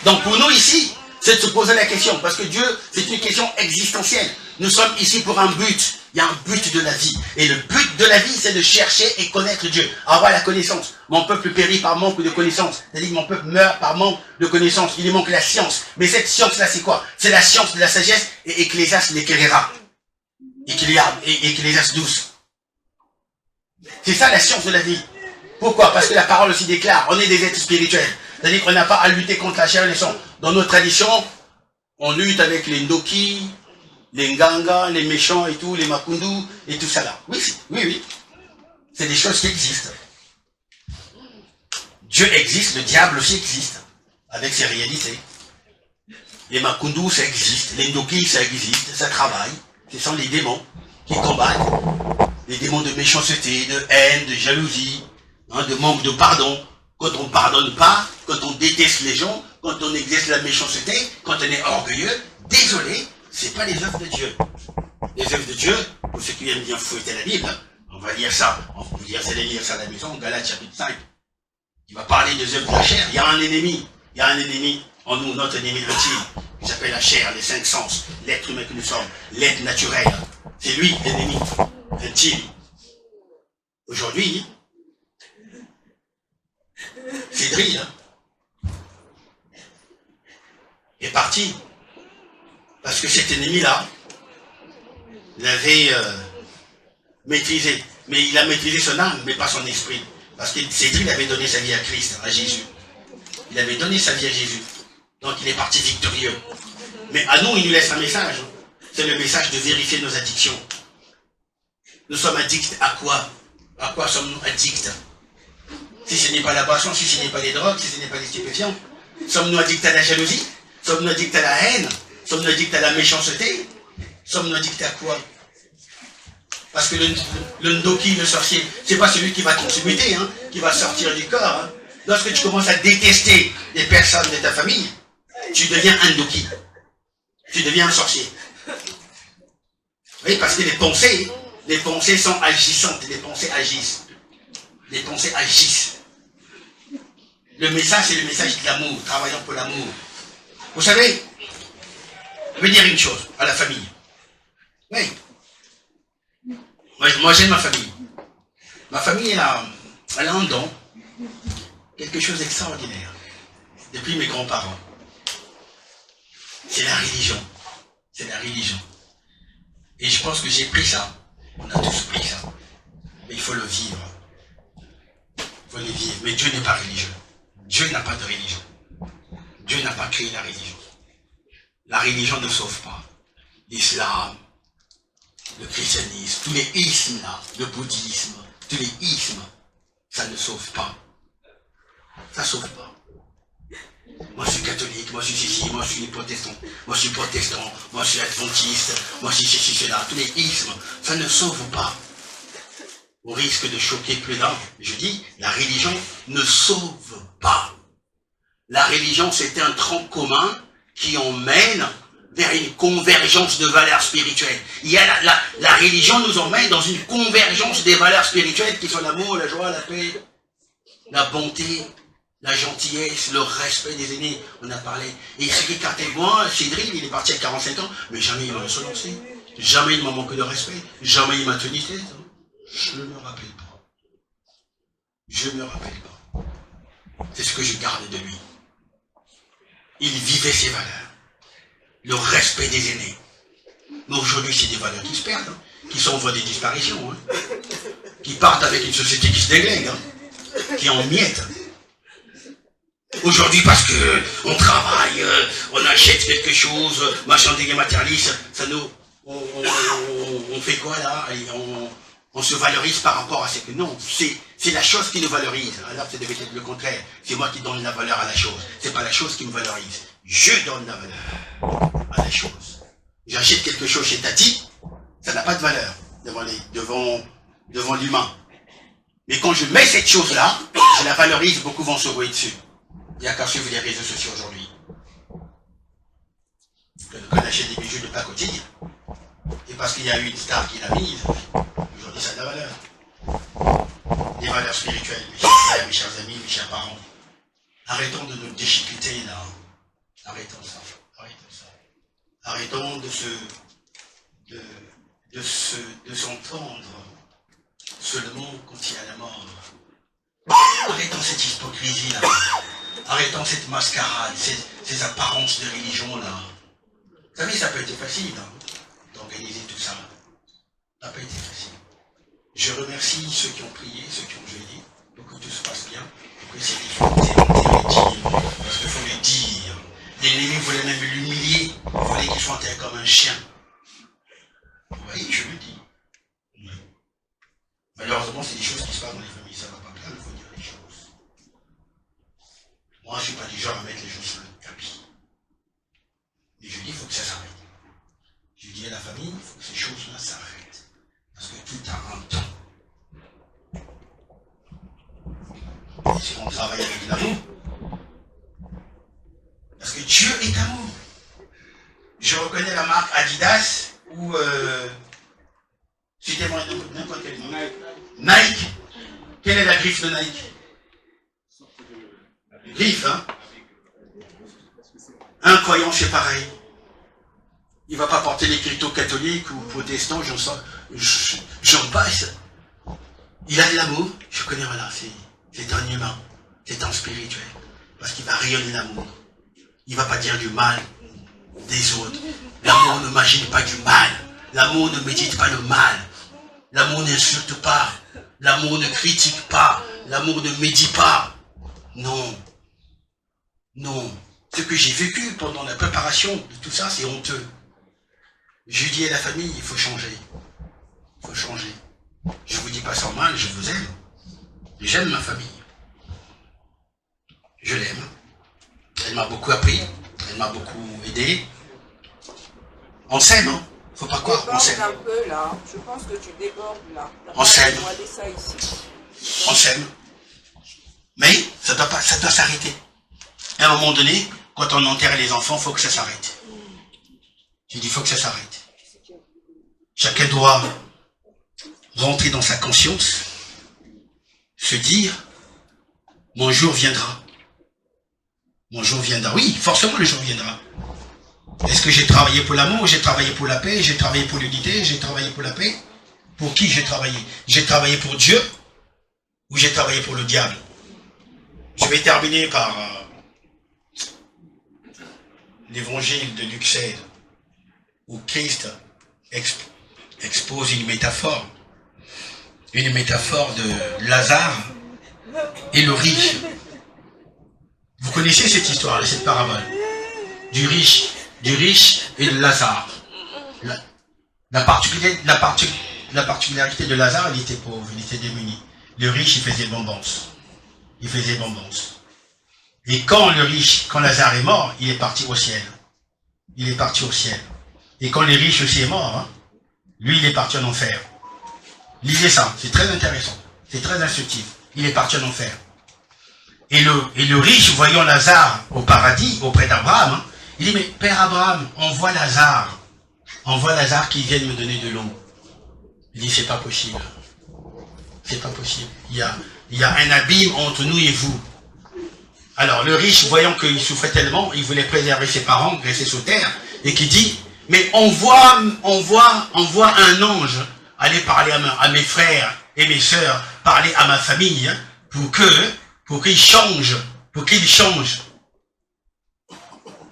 Donc pour nous ici, c'est de se poser la question. Parce que Dieu, c'est une question existentielle. Nous sommes ici pour un but. Il y a un but de la vie. Et le but de la vie, c'est de chercher et connaître Dieu. Avoir la connaissance. Mon peuple périt par manque de connaissance. C'est-à-dire que mon peuple meurt par manque de connaissance. Il lui manque la science. Mais cette science-là, c'est quoi? C'est la science de la sagesse. Et Ecclésiaste l'éclairera. Ecclésiaste 12. C'est ça la science de la vie. Pourquoi? Parce que la parole aussi déclare, on est des êtres spirituels. C'est-à-dire qu'on n'a pas à lutter contre la chair et le sang. Dans nos traditions, on lutte avec les Ndoki, les Nganga, les méchants et tout, les Makundu et tout ça là. Oui. C'est des choses qui existent. Dieu existe, le diable aussi existe, avec ses réalités. Les Makundu, ça existe. Les Ndoki, ça existe, ça travaille. Ce sont les démons qui combattent. Les démons de méchanceté, de haine, de jalousie, de manque de pardon. Quand on ne pardonne pas, quand on déteste les gens, quand on exerce la méchanceté, quand on est orgueilleux, désolé, c'est pas les œuvres de Dieu. Les œuvres de Dieu, pour ceux qui aiment bien fouetter la Bible, on va lire ça. On peut lire ça à la maison, Galates chapitre 5. Il va parler des œuvres de la chair. Il y a un ennemi. Il y a un ennemi en nous, notre ennemi intime, qui s'appelle la chair, les 5 sens, l'être humain que nous sommes, l'être naturel. C'est lui, l'ennemi intime. Aujourd'hui, Cédric est parti parce que cet ennemi-là l'avait maîtrisé. Mais il a maîtrisé son âme, mais pas son esprit. Parce que Cédric avait donné sa vie à Christ, à Jésus. Il avait donné sa vie à Jésus. Donc il est parti victorieux. Mais à nous, il nous laisse un message. C'est le message de vérifier nos addictions. Nous sommes addicts à quoi? À quoi sommes-nous addicts? Si ce n'est pas la boisson, si ce n'est pas les drogues, si ce n'est pas les stupéfiants. Sommes-nous addicts à la jalousie? Sommes-nous addicts à la haine? Sommes-nous addicts à la méchanceté? Sommes-nous addicts à quoi? Parce que le Ndoki, le sorcier, c'est pas celui qui va transmuter, qui va sortir du corps. Lorsque tu commences à détester les personnes de ta famille, tu deviens un Ndoki. Tu deviens un sorcier. Oui, parce que les pensées sont agissantes, les pensées agissent. Les pensées agissent. Le message, c'est le message de l'amour, travaillant pour l'amour. Vous savez, je vais dire une chose à la famille. Oui. Moi j'aime ma famille. Ma famille, elle a un don, quelque chose d'extraordinaire, depuis mes grands-parents. C'est la religion. C'est la religion. Et je pense que j'ai pris ça. On a tous pris ça. Mais il faut le vivre. Il faut le vivre. Mais Dieu n'est pas religieux. Dieu n'a pas de religion. Dieu n'a pas créé la religion. La religion ne sauve pas. L'islam, le christianisme, tous les ismes là, le bouddhisme, tous les ismes, ça ne sauve pas. Ça ne sauve pas. Moi je suis catholique, moi je suis ici, moi je suis protestant, moi je suis protestant, moi je suis adventiste, moi je suis ceci, cela, tous les ismes, ça ne sauve pas. Au risque de choquer plus d'un, je dis, la religion ne sauve pas. La religion, c'est un tronc commun qui emmène vers une convergence de valeurs spirituelles. Il y a la religion nous emmène dans une convergence des valeurs spirituelles qui sont l'amour, la joie, la paix, la bonté, la gentillesse, le respect des aînés, on a parlé. Et ce qui écartait moi, Cédric, il est parti à 45 ans, mais jamais il m'a insolencé, jamais il m'a manqué de respect, jamais il m'a tenu tête. Je ne me rappelle pas. Je ne me rappelle pas. C'est ce que je garde de lui. Il vivait ses valeurs. Le respect des aînés. Mais aujourd'hui, c'est des valeurs qui se perdent, qui sont en voie de disparition, qui partent avec une société qui se déglingue, qui est en miettes. Aujourd'hui, parce que on travaille, on achète quelque chose, machin des matérialistes, ça nous... On fait quoi là? On se valorise par rapport à ce que... Non, c'est C'est la chose qui nous valorise. Alors ça devait être le contraire. C'est moi qui donne la valeur à la chose. C'est pas la chose qui me valorise. Je donne la valeur à la chose. J'achète quelque chose chez Tati, ça n'a pas de valeur devant l'humain. Mais quand je mets cette chose-là, je la valorise, beaucoup vont se rouer dessus. Il n'y a qu'à suivre les réseaux sociaux aujourd'hui. Qu'on achète des bijoux de pacotille, et parce qu'il y a eu une star qui l'a mise, aujourd'hui ça a de la valeur. Des valeurs spirituelles, mes chers frères, mes chers amis, mes chers parents. Arrêtons de nous déchiqueter là. Arrêtons ça. Arrêtons de s'entendre seulement quand il y a la mort. Arrêtons cette hypocrisie là. Arrêtons cette mascarade, ces apparences de religion là. Vous savez, ça peut être facile d'organiser tout ça. Ça peut être facile. Je remercie ceux qui ont prié, ceux qui ont jeûné, pour que tout se passe bien, pour que ces difficultés parce qu'il faut le dire. L'ennemi voulait même l'humilier, il voulait qu'il soit comme un chien. Vous voyez, je le dis. Malheureusement, c'est des choses qui se passent dans les familles, ça ne va pas bien, il faut dire les choses. Moi, je ne suis pas du genre à mettre les choses sur le tapis. Mais je dis, il faut que ça s'arrête. Je dis à la famille, il faut que ces choses-là s'arrêtent. Parce que tout a un temps. Et si on travaille avec l'amour, parce que Dieu est amour. Je reconnais la marque Adidas ou citez-moi n'importe quel nom. Nike. Quelle est la griffe de Nike? Griffe, hein? Un croyant, c'est pareil. Il ne va pas porter les cryptos catholiques ou protestants, j'en passe. Il a de l'amour, je connais, voilà, c'est un humain, c'est un spirituel. Parce qu'il va rayonner l'amour. Il ne va pas dire du mal des autres. L'amour ne m'imagine pas du mal. L'amour ne médite pas le mal. L'amour n'insulte pas. L'amour ne critique pas. L'amour ne médit pas. Non. Non. Ce que j'ai vécu pendant la préparation de tout ça, c'est honteux. Je dis à la famille, il faut changer. Il faut changer. Je ne vous dis pas sans mal, je vous aime. J'aime ma famille. Je l'aime. Elle m'a beaucoup appris. Elle m'a beaucoup aidé. On s'aime, hein. Faut pas croire, on s'aime. Un peu là. Je pense que tu débordes là. On s'aime. Ça ici. On s'aime. Mais ça doit s'arrêter. À un moment donné, quand on enterre les enfants, il faut que ça s'arrête. J'ai dit, il faut que ça s'arrête. Chacun doit rentrer dans sa conscience, se dire, mon jour viendra. Mon jour viendra. Oui, forcément le jour viendra. Est-ce que j'ai travaillé pour l'amour, j'ai travaillé pour la paix, j'ai travaillé pour l'unité, j'ai travaillé pour la paix? Pour qui j'ai travaillé? J'ai travaillé pour Dieu ou j'ai travaillé pour le diable? Je vais terminer par l'évangile de Luc 16, où Christ expose une métaphore de Lazare et le riche. Vous connaissez cette histoire, cette parabole du riche et de Lazare. La particularité de Lazare, il était pauvre, il était démuni. Le riche, il faisait bonbons. Et quand Lazare est mort, il est parti au ciel. Et quand le riche aussi est mort, hein, lui, il est parti en enfer. Lisez ça, c'est très intéressant. C'est très instructif. Il est parti en enfer. Et le riche, voyant Lazare au paradis, auprès d'Abraham, hein, il dit, mais Père Abraham, envoie Lazare qui vienne me donner de l'eau. Il dit, c'est pas possible. C'est pas possible. Il y a un abîme entre nous et vous. Alors, le riche, voyant qu'il souffrait tellement, il voulait préserver ses parents, rester sur terre, et qui dit, mais envoie un ange aller parler à mes frères et mes sœurs, parler à ma famille, hein, pour qu'ils changent.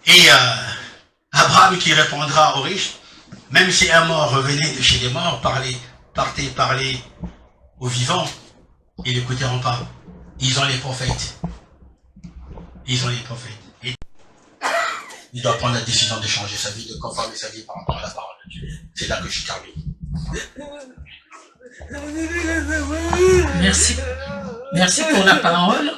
Et Abraham qui répondra aux riches, même si un mort revenait de chez les morts, partez parler aux vivants, ils n'écouteront pas. Ils ont les prophètes. Et il doit prendre la décision de changer sa vie, de conformer sa vie par rapport à la parole de Dieu. C'est là que je termine. Merci. Merci pour la parole.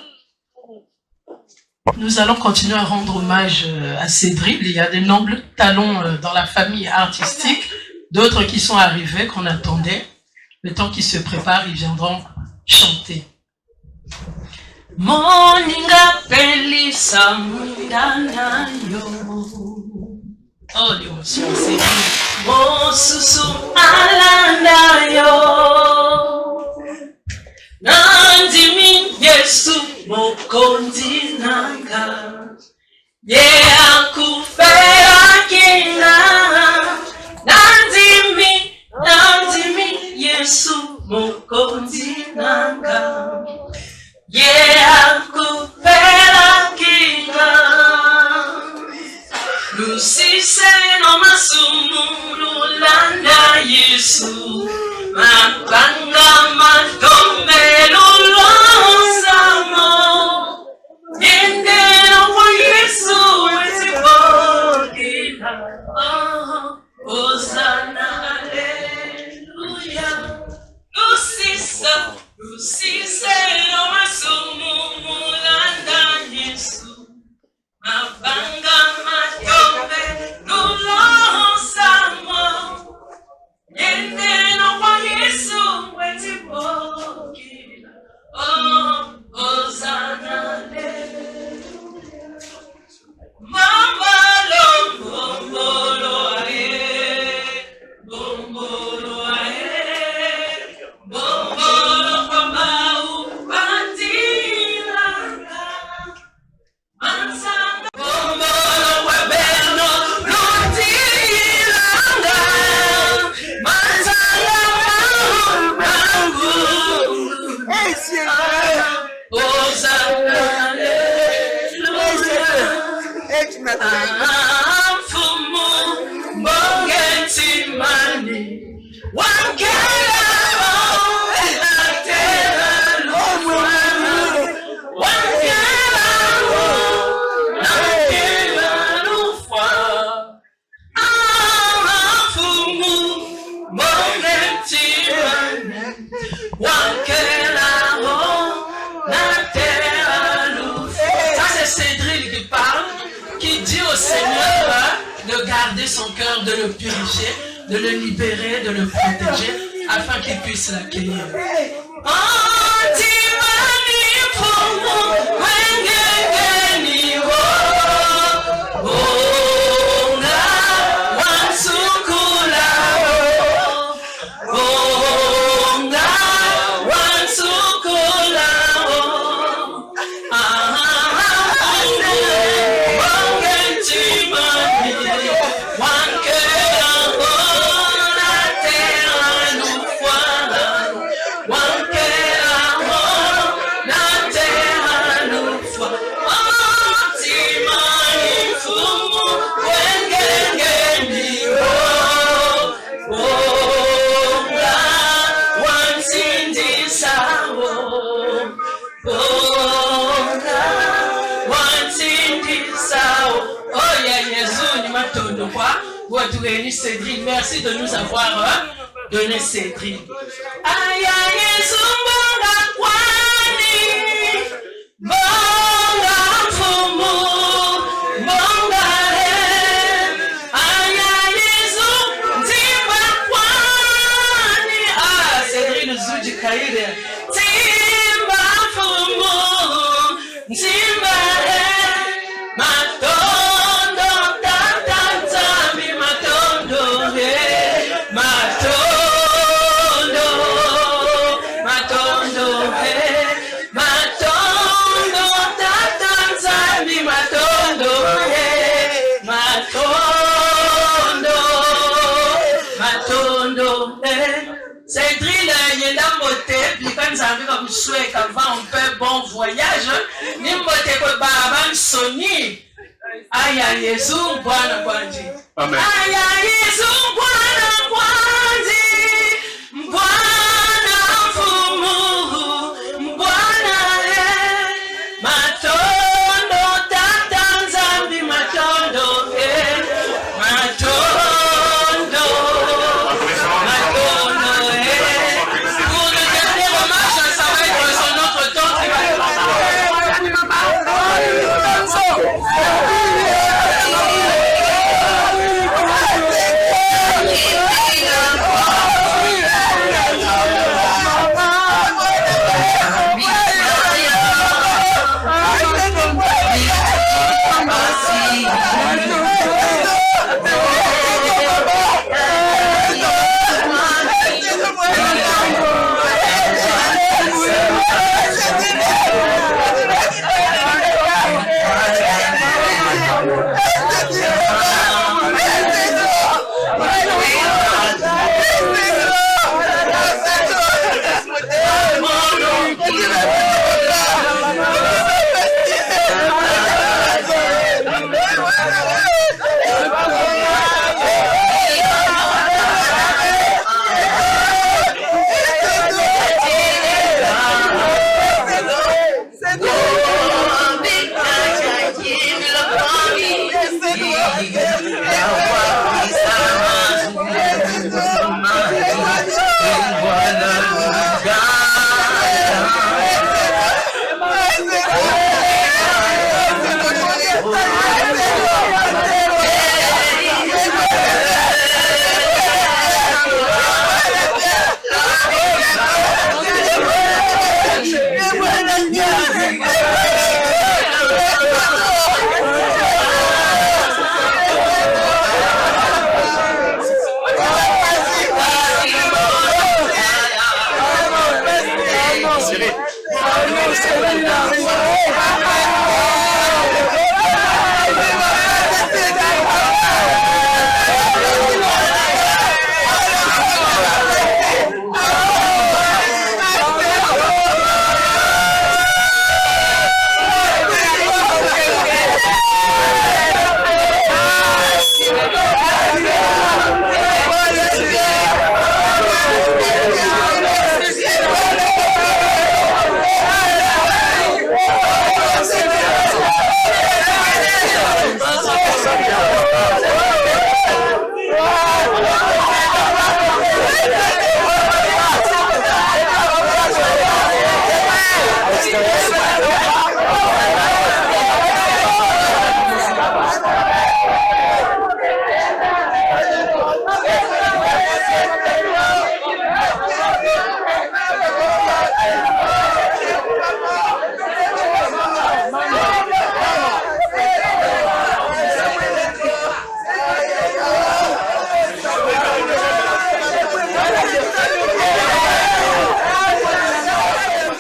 Nous allons continuer à rendre hommage à Cédric. Il y a de nombreux talents dans la famille artistique, d'autres qui sont arrivés, qu'on attendait. Le temps qu'ils se préparent, ils viendront chanter. Moninga pelisa mundana yo. Oh, l'émotion, c'est bon. Mon susu alanda yo. Nandimi Yesu mokondi nanga. Yeah, kufera kinga. Nandimi Yesu mokondi nanga. Yeah, kupera kinga. Lusise no masumu lulanda Yesu. Mapanga matombe lulosamo. Yende no kwa Yesu etipokina. Oh, Hosanna, Hallelujah. Lusise no masumu mulanda Yesu. Mabanga matombe lulosamo. Yende no kwa Yesu wetipokina. Oh, Hosanna, Hallelujah. Mambalo, bombolo, ae. Bombolo, ae. Bombolo, kwambau, patilanga. Mansanga, bombolo, kwabeno, lutilanga. Mansanga, mangu. Hosanna, Hallelujah. Amfumu, mbongeti mani. Wankela, natela lufa. Wankela, natela lufa. Amfumu, mbongeti mani. Wankela, natela lufa. Ça c'est Cédric qui parle, qui dit au Seigneur de garder son cœur, de le purifier, de le libérer, de le protéger, afin qu'il puisse l'accueillir. Cédric, merci de nous avoir donné Cédric. Aïe aïe, Zumbanga Kwani, Bonga Fumu, Bonga aïe aïe, Zumba Kwani. Ah, Cédric nous dit Kaïde. Timba Fumu, Timba Matondo, Tatanzami, Matondo, Matondo, Matondo, Matondo, Tatanzami, Matondo, Matondo, Matondo, Cédric, yenda moté, puis nzambe bakusweka va un peu bon voyage, ni moté ko baba nsoni. Aya Yesu Bwana kwanji. Amen. Aya Yesu Bwana kwanji. Bwana mfumu, Bwana matondo tata nzambi matondo matondo. Pour le dernier hommage, ça va être sur notre temps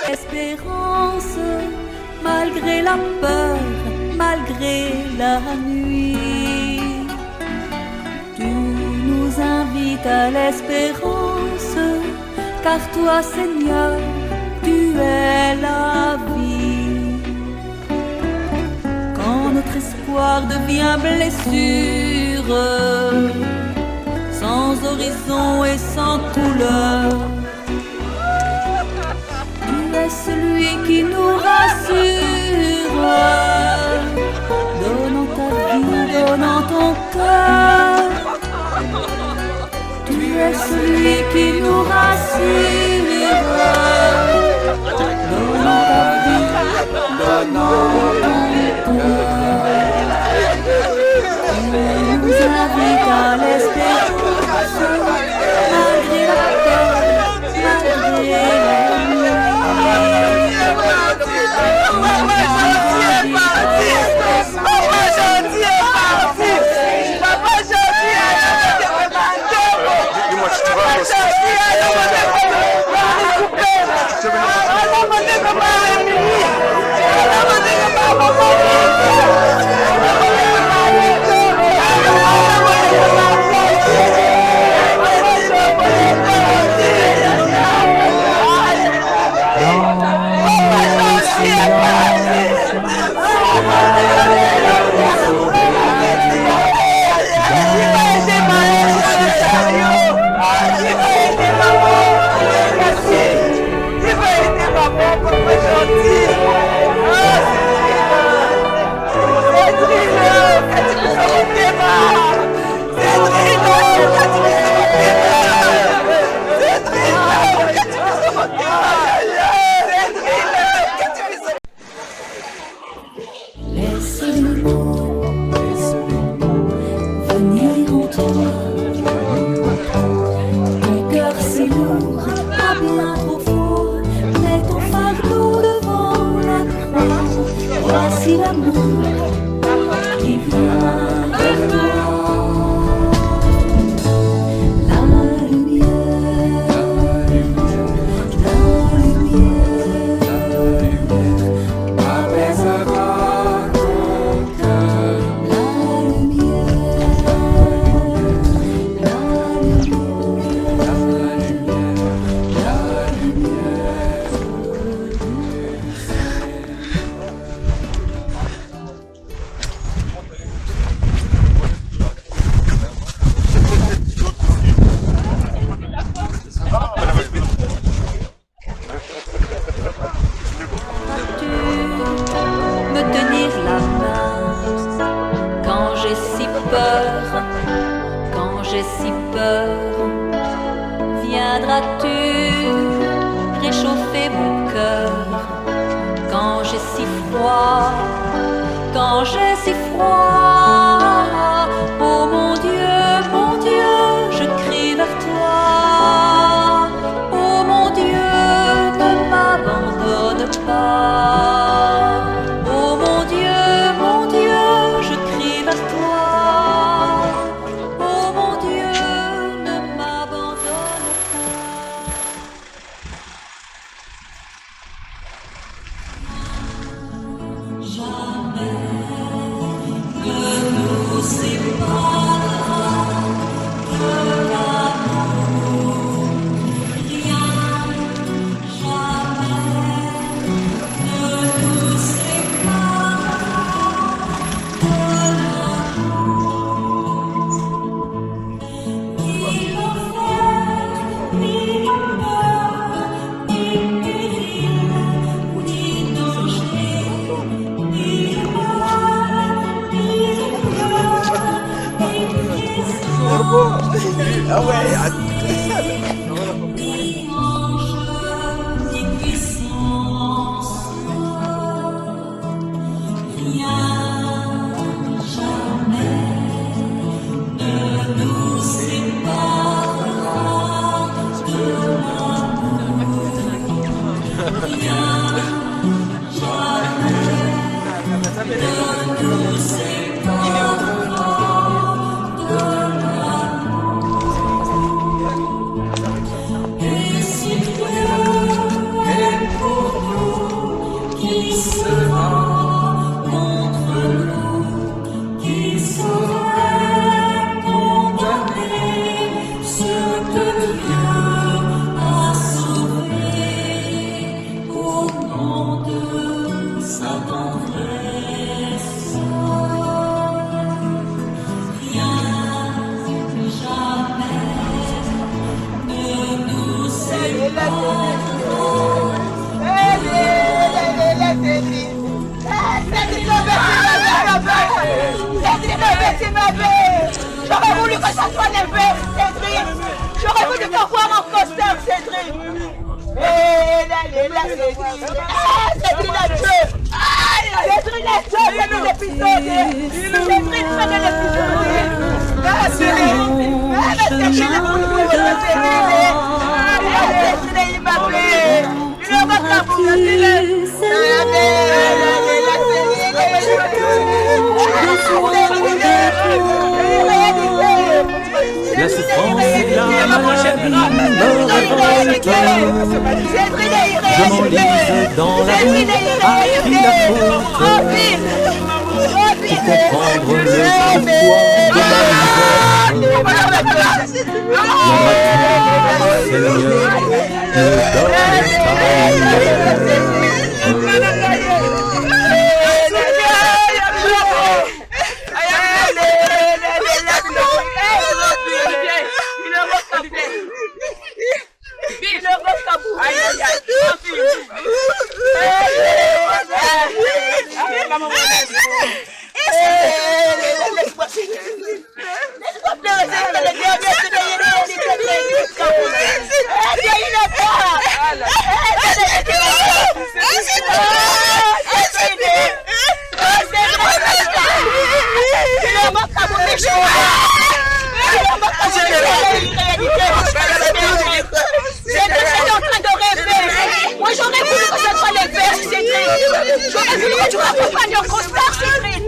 Espérance, malgré la peur, malgré la nuit, tu nous invites à l'espérance, car toi, Seigneur, tu es la vie. Quand notre espoir devient blessure, sans horizon et sans couleur, tu es celui qui nous rassure, donnant ta vie, donnant ton cœur. Tu es celui qui nous rassure, donnant ta vie, donnant ton cœur. Tu nous invites à l'espérance, malgré la peur, malgré la nuit. Voici l'amour qui vient vers toi. La lumière, apaisera ton cœur. La lumière, me tenir la main quand j'ai si peur, quand j'ai si peur. Viendras-tu réchauffer mon cœur quand j'ai si froid, quand j'ai si froid. Oh mon Dieu, je crie vers toi. Oh mon Dieu, ne m'abandonne pas. Oh mon Dieu, je crie vers toi. Oh mon Dieu, ne m'abandonne pas. J'aurais voulu que ça soit levé, Cédric. J'aurais voulu te voir en costume, Cédric. Cédric la Dieu. Cédric la Dieu de l'épisode. Cédric fait de l'épisode. Il m'a fait. Il m'a la souffrance et la maladie me révoltent. Je m'enlise dans la rue à qui la faute pour comprendre le pourquoi de ma misère. Seigneur, me donne ta Moi j'aurais voulu que ce soit les verts, Cédric. J'aurais voulu que tu m'accompagnes en costard, Cédric.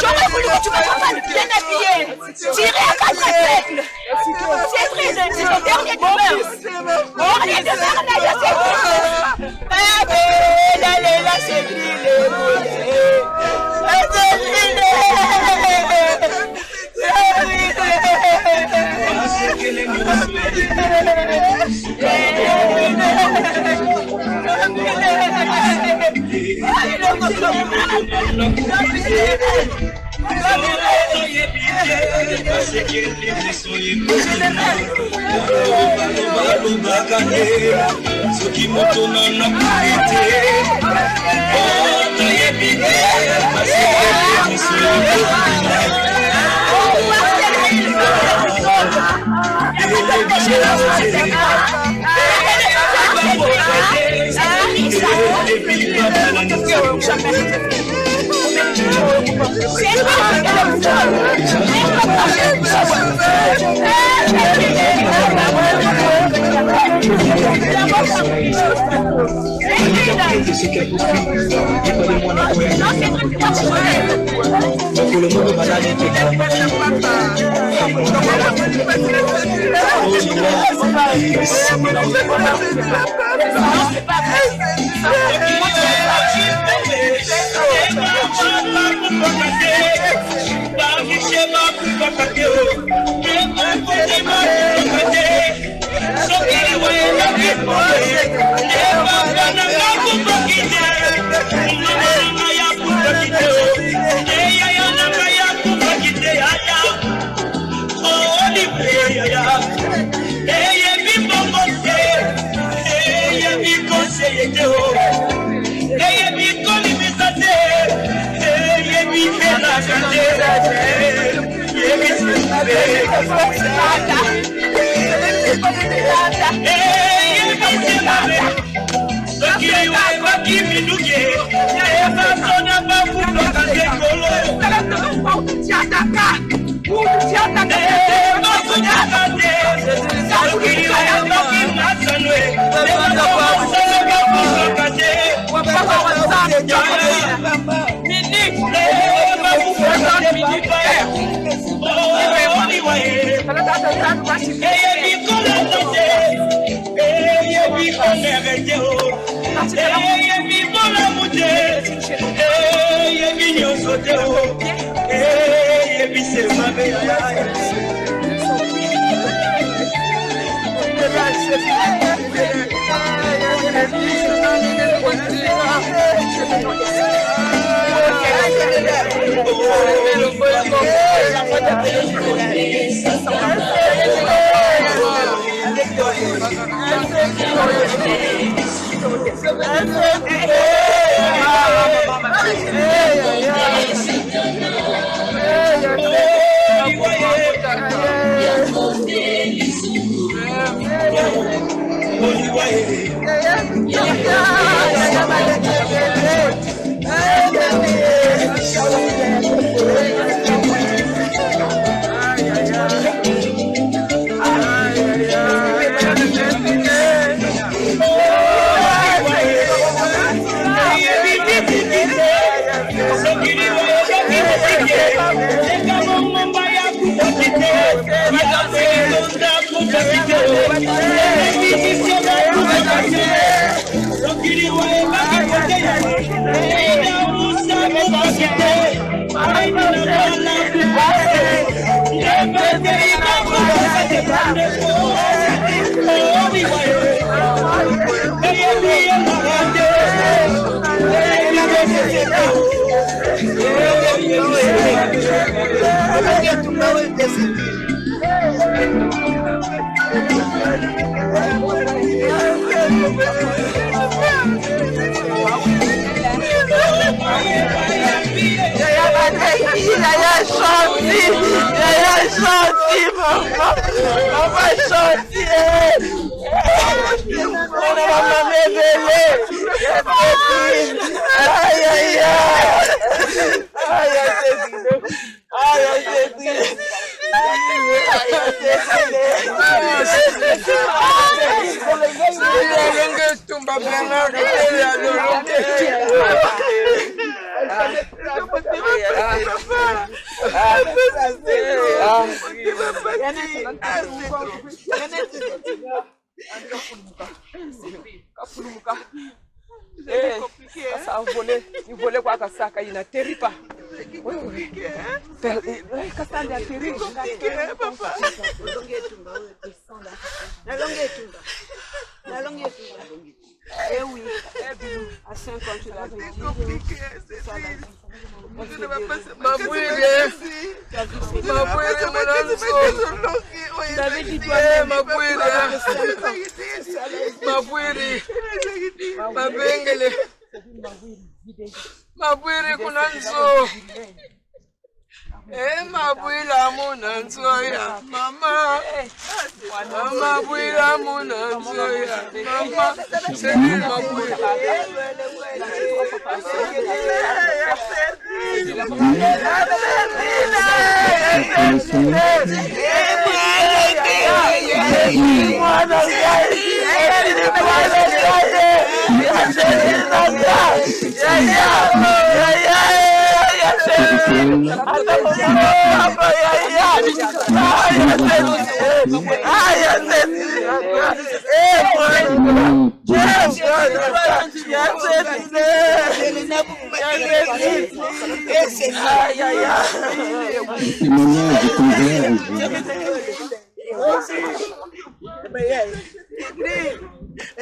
J'aurais voulu que tu m'accompagnes bien habillé, tiré à 4 épingles. Cédric, c'est ton dernier demeure. Dernier demeure, là, Cédric. Là, Cédric. Bye.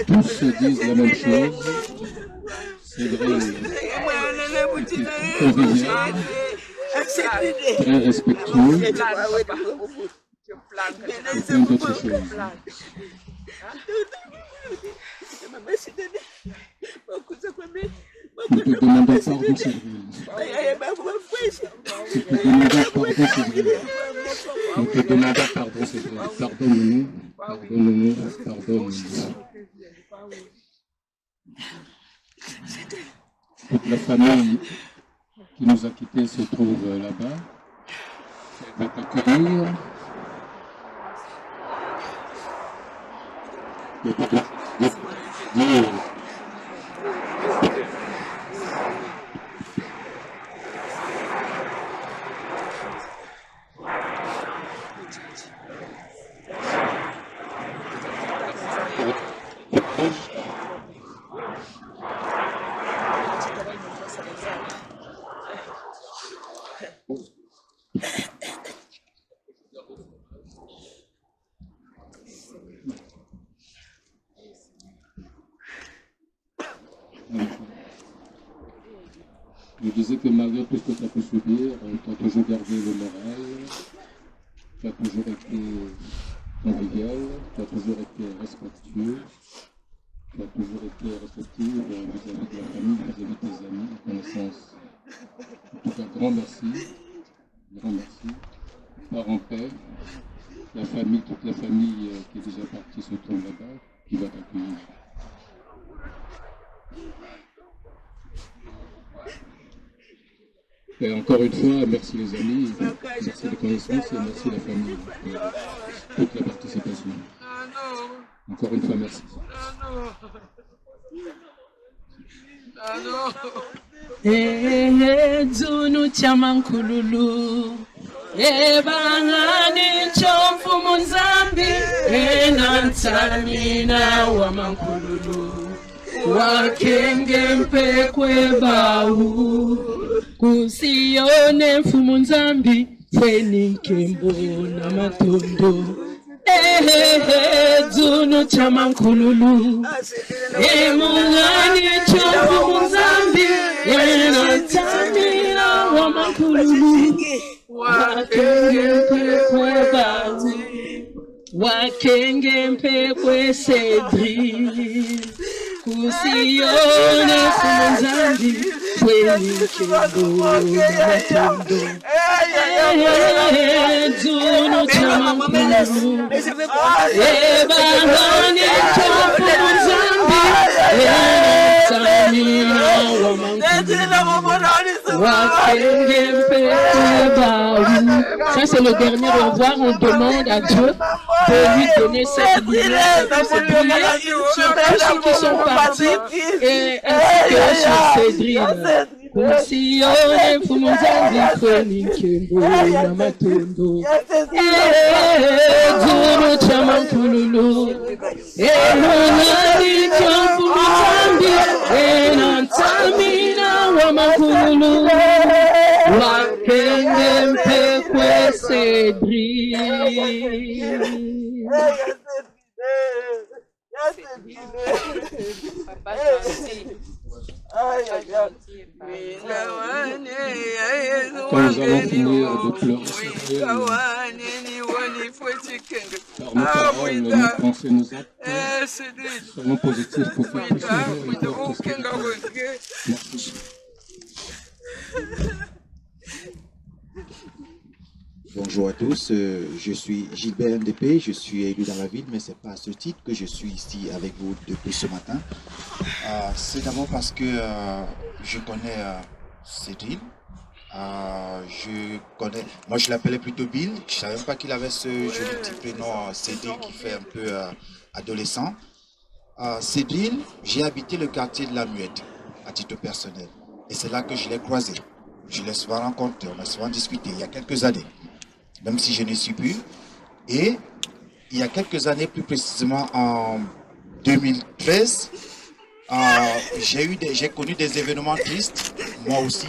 Tous se disent la même chose. C'est vrai. Convivial, très respectueux. Et plein d'autres choses. Ne te demandons pas où servir. Nous te demandons pardon, Cédric. Nous te demandons pardon, Cédric. Pardonne-nous, pardonne-nous, pardonne-nous. Toute la famille qui nous a quittés se trouve là-bas. Elle va t'accueillir. Je disais que malgré tout ce que tu as pu subir, tu as toujours gardé le moral, tu as toujours été convivial, tu as toujours été respectueux, tu as toujours été respectueux vis-à-vis de la famille, vis-à-vis de tes amis, de connaissances. En tout cas, grand merci, grand merci. Pars en paix, la famille, toute la famille qui est déjà partie se trouve là-bas, qui va t'accueillir. Et encore une fois, merci les amis, merci les connaissances et merci la famille pour toute la participation. Encore une fois, merci. Zunu chamankululu ebangani chomfu munzambi enantamina wa mankululu wakenge mpekwe bahu kusione mfumu nzambi fweni nkembo na matondo zunu chamankululu emungani chomfu nzambi enantamina wa mankululu wakenge mpekwe bahu wakenge mpekwe Cédric kusione funzambi kweni kendo matondo zunu chamankululu ebangani chofunzambi tamina wa mankululu wakenge mpekwe bahu. Ça c'est le dernier au revoir, on demande à Dieu de lui donner cette lumière, de se prier sur tous ceux qui sont partis et ainsi que sur Cédric. Kusione fumunzambi kweni nkembo na matondo zunu chamankululu ehunani chomfunzambi enantamina wa mankululu wakenge mpekwe Cédric. Quand nous allons finir de pleurer sur car nos paroles, nos pensées, nos actes seront positifs pour faire persévérer encore tout ce que nous. Merci. Bonjour à tous, je suis Gilbert MDP, je suis élu dans la ville, mais ce n'est pas à ce titre que je suis ici avec vous depuis ce matin. C'est d'abord parce que je connais Cédric, moi je l'appelais plutôt Bill, je ne savais même pas qu'il avait ce joli petit prénom Cédric qui fait un peu adolescent. Cédric, j'ai habité le quartier de la Muette à titre personnel et c'est là que je l'ai croisé. Je l'ai souvent rencontré, on a souvent discuté il y a quelques années, même si je ne suis plus. Et il y a quelques années, plus précisément en 2013, j'ai connu des événements tristes, moi aussi.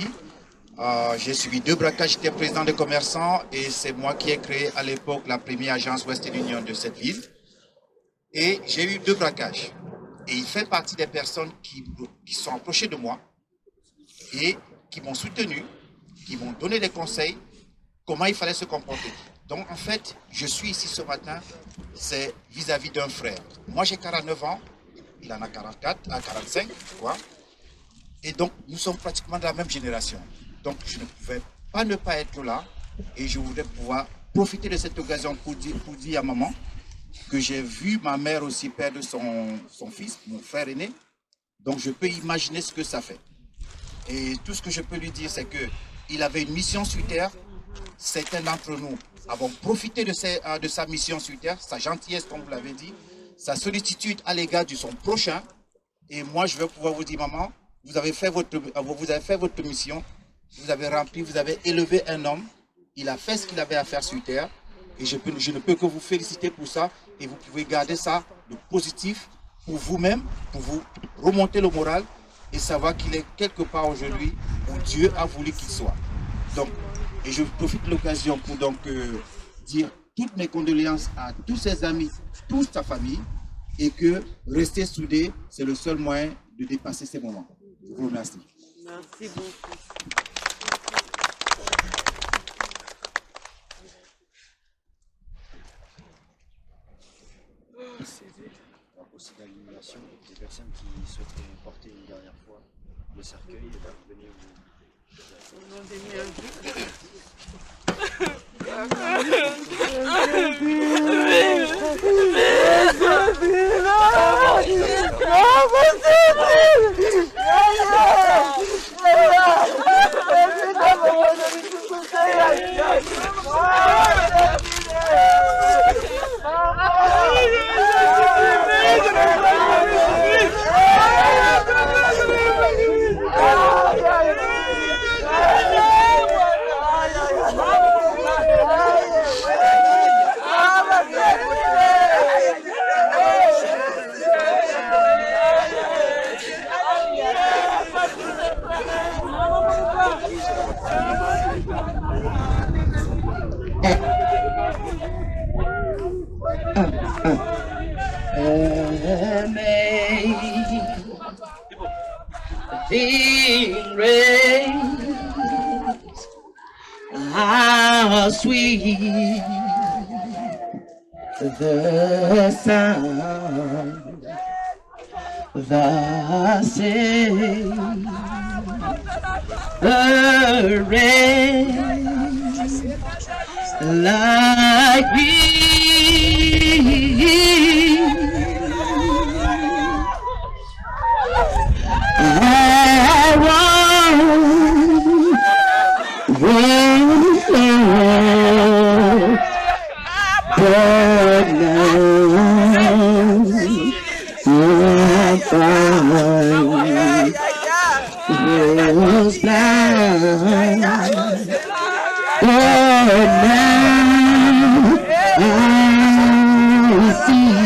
J'ai suivi 2 braquages, j'étais président des commerçants et c'est moi qui ai créé à l'époque la première agence Western Union de cette ville. Et j'ai eu 2 braquages. Et il fait partie des personnes qui sont approchées de moi et qui m'ont soutenu, qui m'ont donné des conseils, comment il fallait se comporter. Donc en fait, je suis ici ce matin, c'est vis-à-vis d'un frère. Moi j'ai 49 ans, il en a 45, quoi. Et donc nous sommes pratiquement de la même génération. Donc je ne pouvais pas ne pas être là. Et je voudrais pouvoir profiter de cette occasion pour dire à maman que j'ai vu ma mère aussi perdre son fils, mon frère aîné. Donc je peux imaginer ce que ça fait. Et tout ce que je peux lui dire, c'est qu'il avait une mission sur terre. Certains d'entre nous avons profité de sa mission sur terre, sa gentillesse, comme vous l'avez dit, sa sollicitude à l'égard de son prochain. Et moi, je vais pouvoir vous dire, maman, vous avez fait votre mission, vous avez rempli, vous avez élevé un homme. Il a fait ce qu'il avait à faire sur terre. Et je ne peux que vous féliciter pour ça. Et vous pouvez garder ça de positif pour vous-même, pour vous remonter le moral et savoir qu'il est quelque part aujourd'hui où Dieu a voulu qu'il soit. Donc, et je profite de l'occasion pour donc dire toutes mes condoléances à tous ses amis, toute sa famille, et que rester soudés, c'est le seul moyen de dépasser ces moments. Je vous remercie. Merci beaucoup. Aussi l'animation des personnes qui souhaiteraient porter une dernière fois le cercueil, et là vous venez How sweet the sound, the same, the rain, like me. I want but now I'm fine. Was blind, but now I see.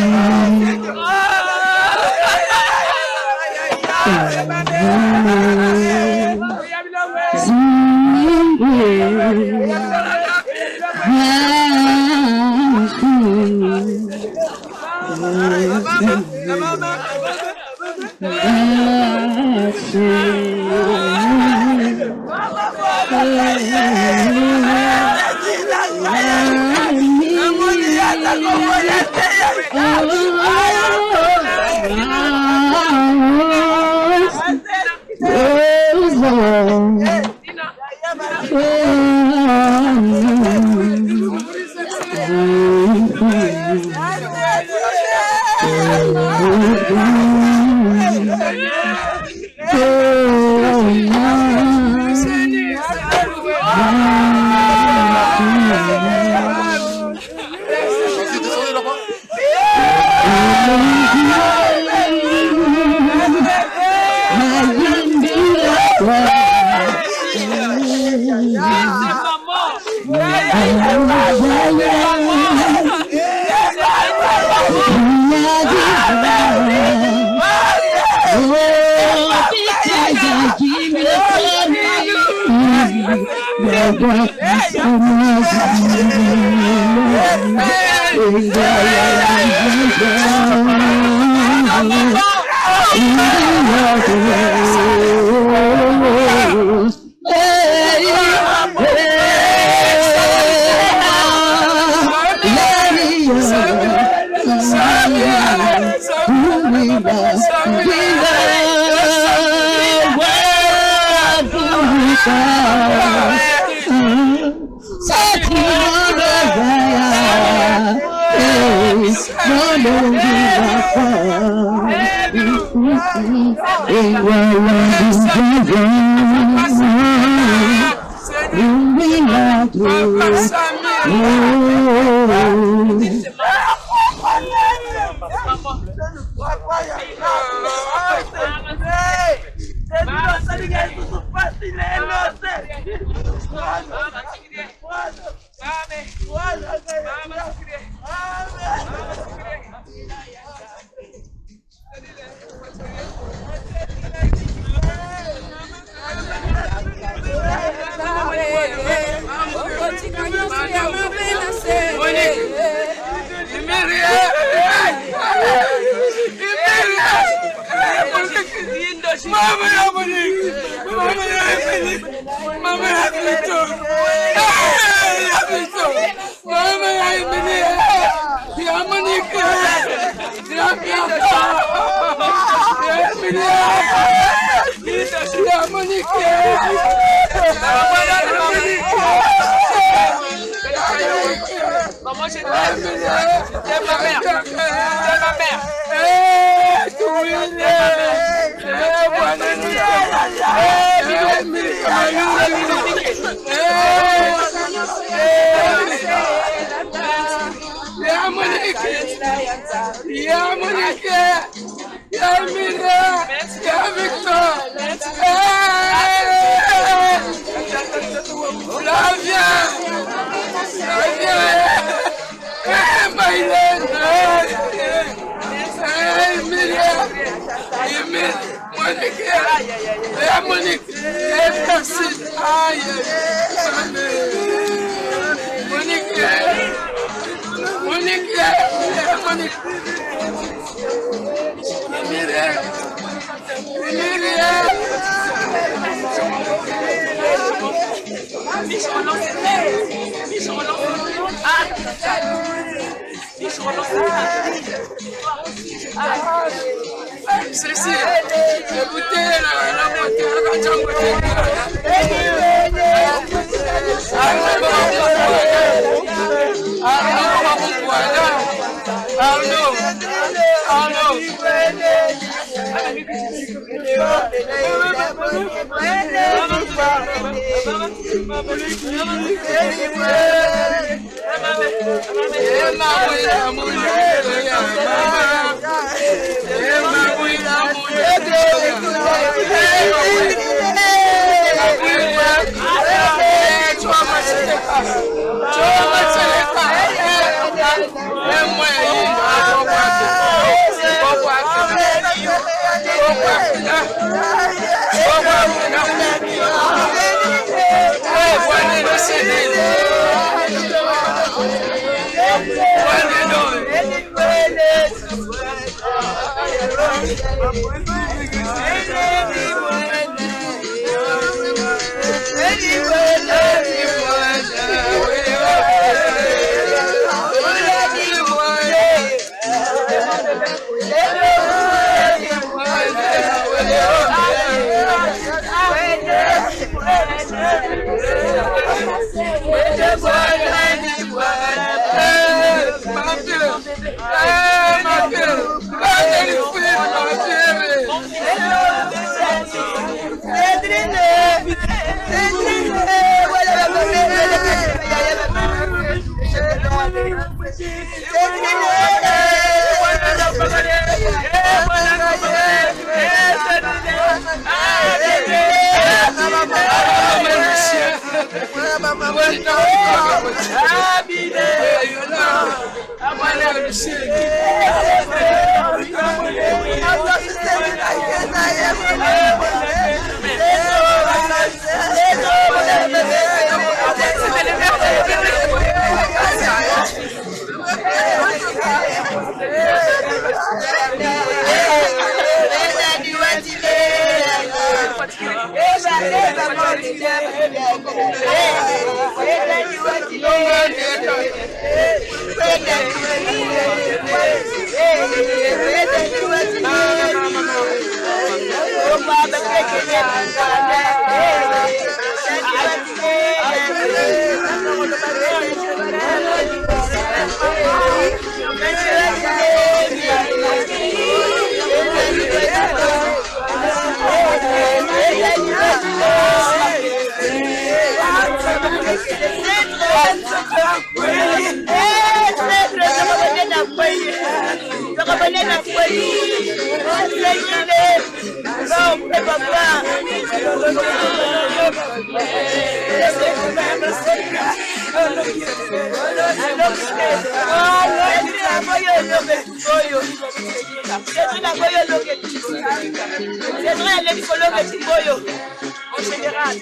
En général,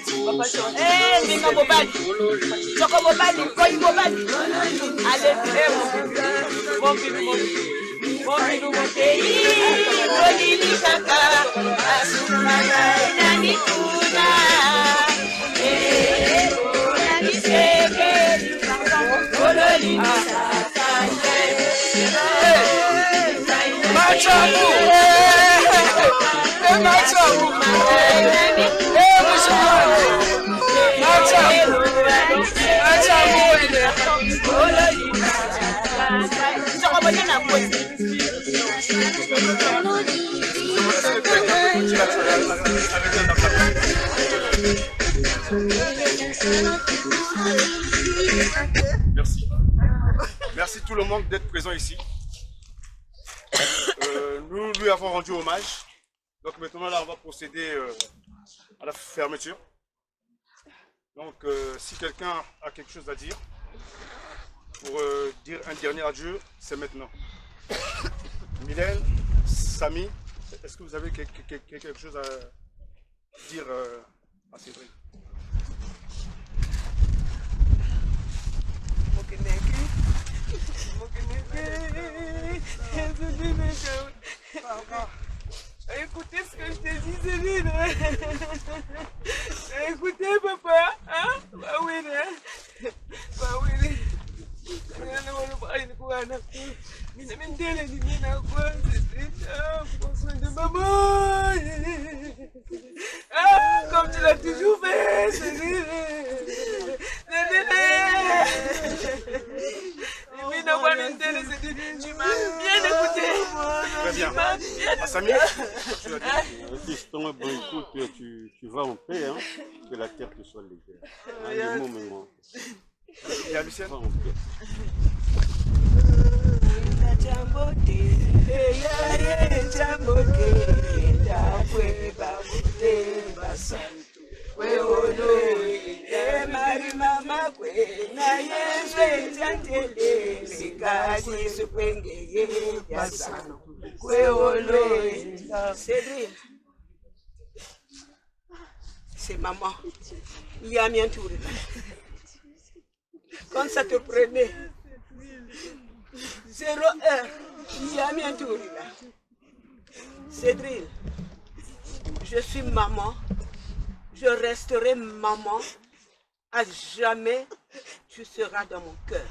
Ninga Mobali, Choco Mobali, Koi Mobali. Allez, mon Merci. Merci tout le monde d'être présent ici. Nous lui avons rendu hommage. Donc maintenant là on va procéder à la fermeture. Donc si quelqu'un a quelque chose à dire pour dire un dernier adieu, c'est maintenant. Mylène, Samy, est-ce que vous avez quelque chose à dire à Cédric? Écoutez ce que je te dis, Céline. Écoutez, papa. Hein? Bah oui, hein? Bah oui. Prends soin de maman. Ah, comme tu l'as toujours fait, Céline. Tu m'as bien écouté. Très bien. Assami, tu as dit. Fiston, bon, écoute, tu vas en paix, hein, que la terre te soit légère. Un moment. Et à Lucienne. Va en paix. Cédric, c'est maman. Il y a bien tout. Quand ça te prenait 0 heure, il y a bien tout. Cédric, je suis maman. Je resterai maman. À jamais, tu seras dans mon cœur.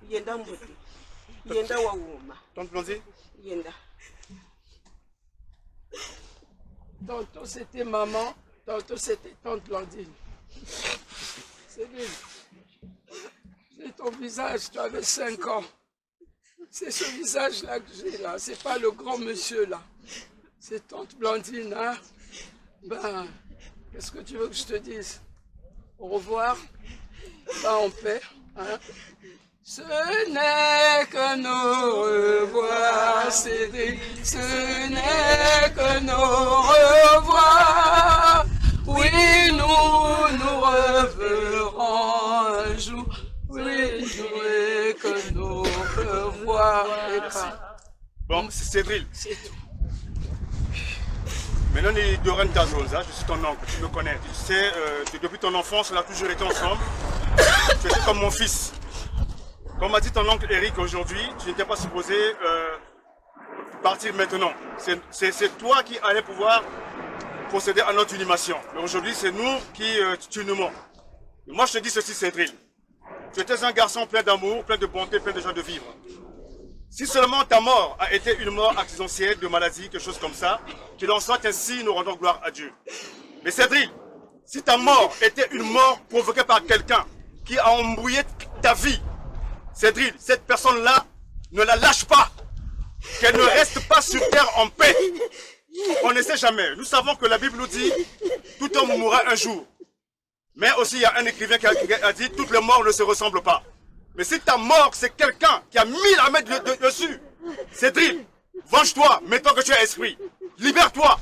Yenda Mboti. Yenda Waouma. Tante Blondie? Yenda. Tantôt c'était maman, tantôt c'était tante Blandine. Céline, j'ai ton visage, tu avais 5 ans. C'est ce visage-là que j'ai là, c'est pas le grand monsieur là. C'est tante Blandine, hein. Ben, qu'est-ce que tu veux que je te dise? Au revoir, va en paix, hein. Ce n'est que nos revoirs, Cédric, ce n'est que nos revoirs. Oui, nous reverrons un jour, oui, j'aurai que nos revoirs. Bon, c'est Cédric. C'est tout. Maintenant, il est Doran Tazosa, je suis ton oncle, tu me connais. Tu sais, depuis ton enfance, on a toujours été ensemble. Tu étais comme mon fils. Comme m'a dit ton oncle Eric aujourd'hui, tu n'étais pas supposé partir maintenant. C'est toi qui allais pouvoir procéder à notre inhumation. Mais aujourd'hui, c'est nous qui t'inhumons. Moi, je te dis ceci, Cédric. Tu étais un garçon plein d'amour, plein de bonté, plein de joie de vivre. Si seulement ta mort a été une mort accidentelle, de maladie, quelque chose comme ça, qu'il en soit ainsi, nous rendons gloire à Dieu. Mais Cédric, si ta mort était une mort provoquée par quelqu'un qui a embrouillé ta vie, Cédric, cette personne-là, ne la lâche pas. Qu'elle ne reste pas sur terre en paix. On ne sait jamais. Nous savons que la Bible nous dit, tout homme mourra un jour. Mais aussi, il y a un écrivain qui a dit, toutes les morts ne se ressemblent pas. Mais si ta mort, c'est quelqu'un qui a mis la main dessus, Cédric, Venge-toi, maintenant que tu as esprit. Libère-toi.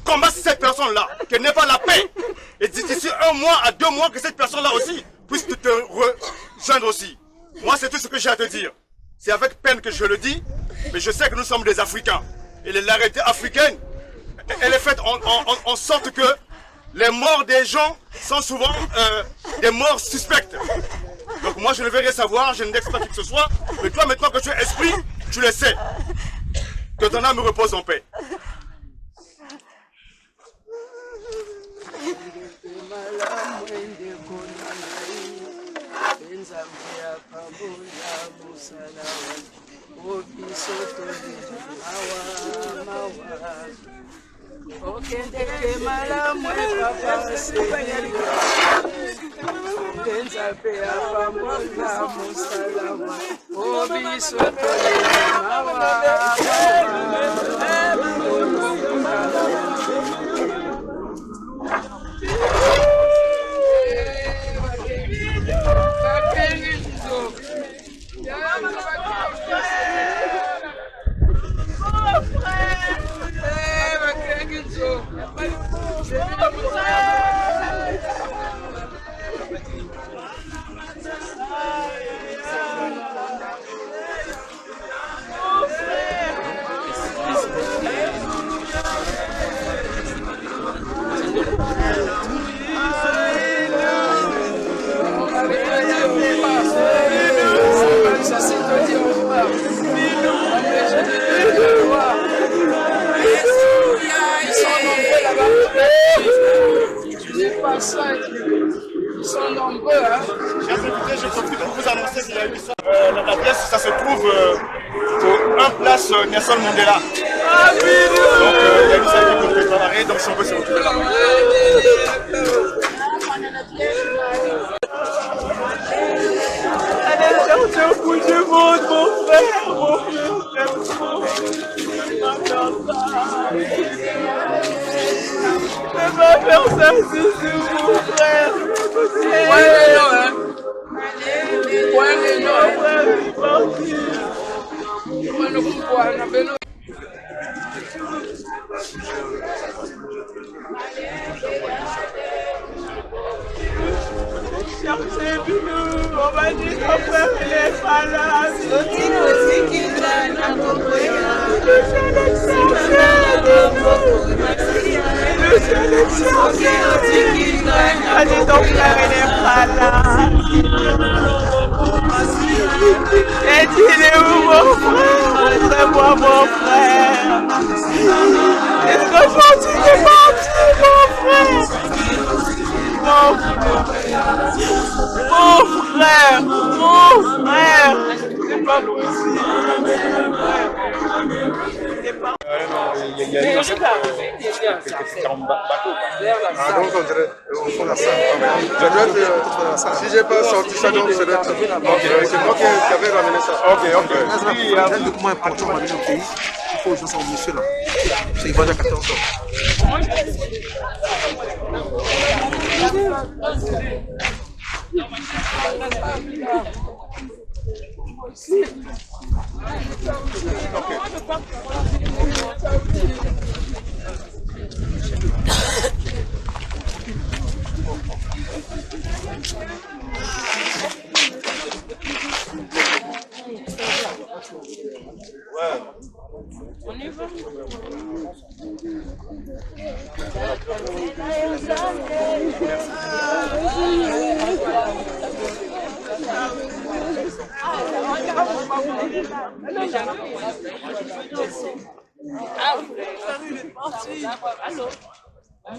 Combat cette personne-là, qu'elle n'ait pas la paix. Et d'ici 1 mois à 2 mois, que cette personne-là aussi puisse te rejoindre aussi. Moi, c'est tout ce que j'ai à te dire. C'est avec peine que je le dis, mais je sais que nous sommes des Africains. Et l'arrêté africaine, elle est faite en sorte que les morts des gens sont souvent des morts suspectes. Donc moi, je ne vais rien savoir, je n'explique pas qui que ce soit. Mais toi, maintenant que tu es esprit, tu le sais. Que ton âme repose en paix. Ils sont nombreux, hein. Chers invités, je profite pour vous annoncer qu'il y a eu la pièce, ça se trouve au 1 place Nelson Mandela. Donc il y a eu ça qui est préparé, donc si on peut se retrouver là. Allez, au bout du monde, mon frère, ne pas faire ça, c'est mon frère. Ouais, non, hein. Ouais, non, mon frère est parti. Cherchez Binou, on va dire que mon frère il est pas là. Allez, ton frère il est pas là. Et il est où mon frère? Montrez-moi mon frère. Est-ce que tu es parti mon frère? Mon frère, c'est pas possible. Il y a une personne qui était en bateau. Ah, donc on dirait au fond de la salle. Je dois être, si j'ai pas sorti ça, donc c'est d'être. C'est moi qui avais ramené ça. Ok. Il y a un document important à amener au pays. Il faut que je sois monsieur là. Il va à 14 ans. On y va. Ah oui, il est parti. Allô. Ah,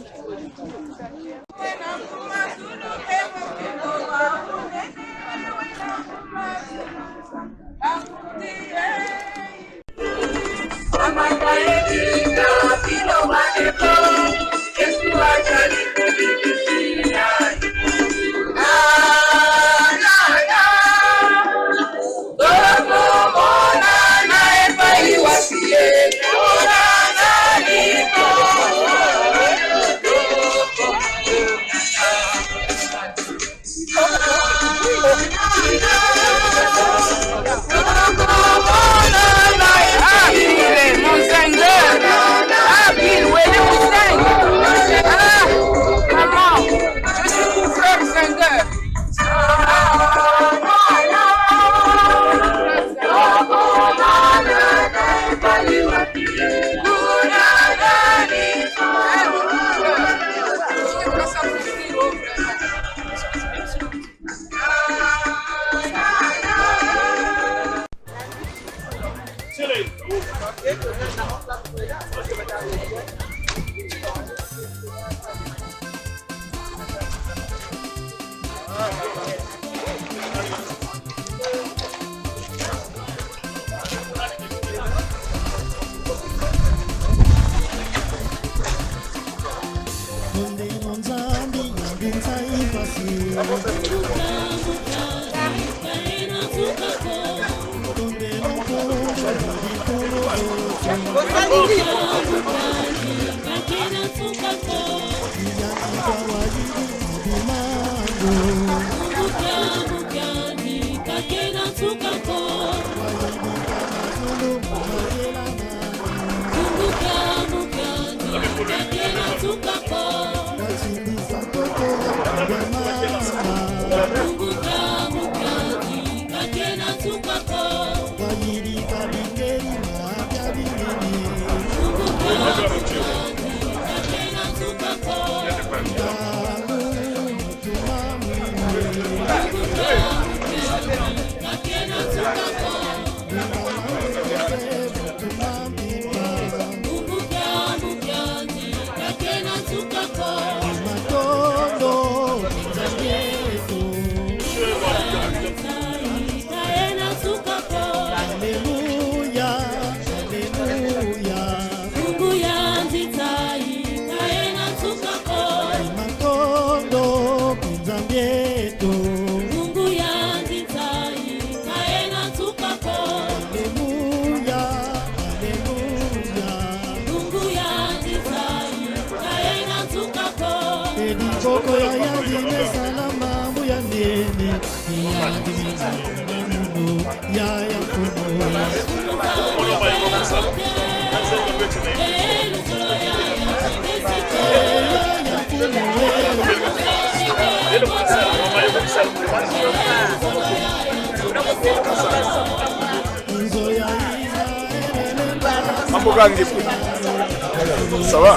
Ça va?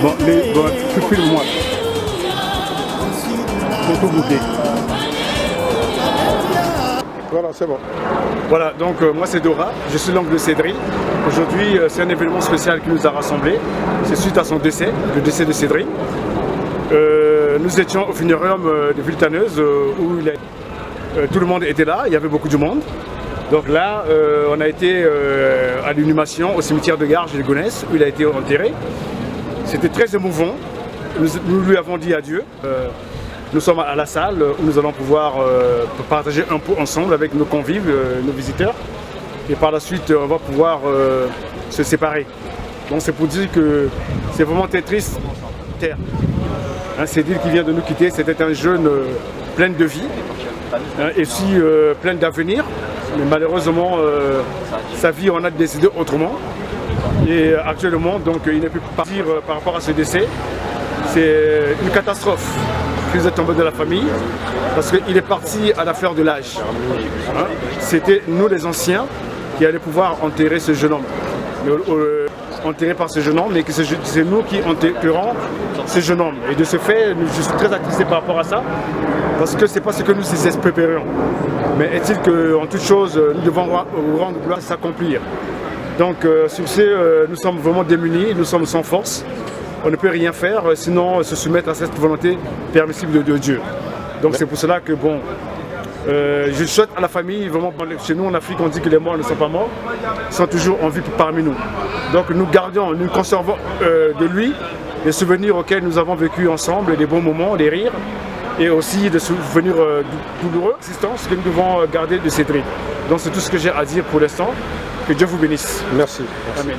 Bon, tu filmes-moi. C'est tout bouclé. Voilà, c'est bon. Voilà, donc moi c'est Dora, je suis l'oncle de Cédric. Aujourd'hui, c'est un événement spécial qui nous a rassemblés. C'est suite à son décès, le décès de Cédric. Nous étions au funérarium de Villetaneuse où tout le monde était là, il y avait beaucoup de monde. Donc là, on a été à l'inhumation au cimetière de Garges et de Gonesse où il a été enterré. C'était très émouvant. Nous lui avons dit adieu. Nous sommes à la salle où nous allons pouvoir partager un pot ensemble avec nos convives, nos visiteurs. Et par la suite, on va pouvoir se séparer. Donc c'est pour dire que c'est vraiment très triste. Hein, Cédric qui vient de nous quitter, c'était un jeune plein de vie et aussi plein d'avenir. Mais malheureusement, sa vie, on a décidé autrement. Et actuellement, donc, il ne peut pas partir par rapport à ce décès. C'est une catastrophe qui nous est tombée de la famille parce qu'il est parti à la fleur de l'âge. Hein? C'était nous les anciens qui allaient pouvoir enterrer ce jeune homme. Enterré par ce jeune homme, mais c'est nous qui enterrons ce jeune homme. Et de ce fait, je suis très attristé par rapport à ça, parce que ce n'est pas ce que nous espérions. Mais est-il qu'en toute chose, nous devons rendre gloire à s'accomplir. Donc sur ce, nous sommes vraiment démunis, nous sommes sans force. On ne peut rien faire, sinon se soumettre à cette volonté permissible de Dieu. Donc c'est pour cela que bon, je souhaite à la famille, vraiment, chez nous en Afrique on dit que les morts ne sont pas morts, ils sont toujours en vie parmi nous. Donc nous gardions, nous conservons de lui les souvenirs auxquels nous avons vécu ensemble, des bons moments, des rires, et aussi des souvenirs douloureux, l'existence que nous devons garder de Cédric. Donc c'est tout ce que j'ai à dire pour l'instant. Que Dieu vous bénisse. Merci. Amen.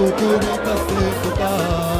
kukurika sekuta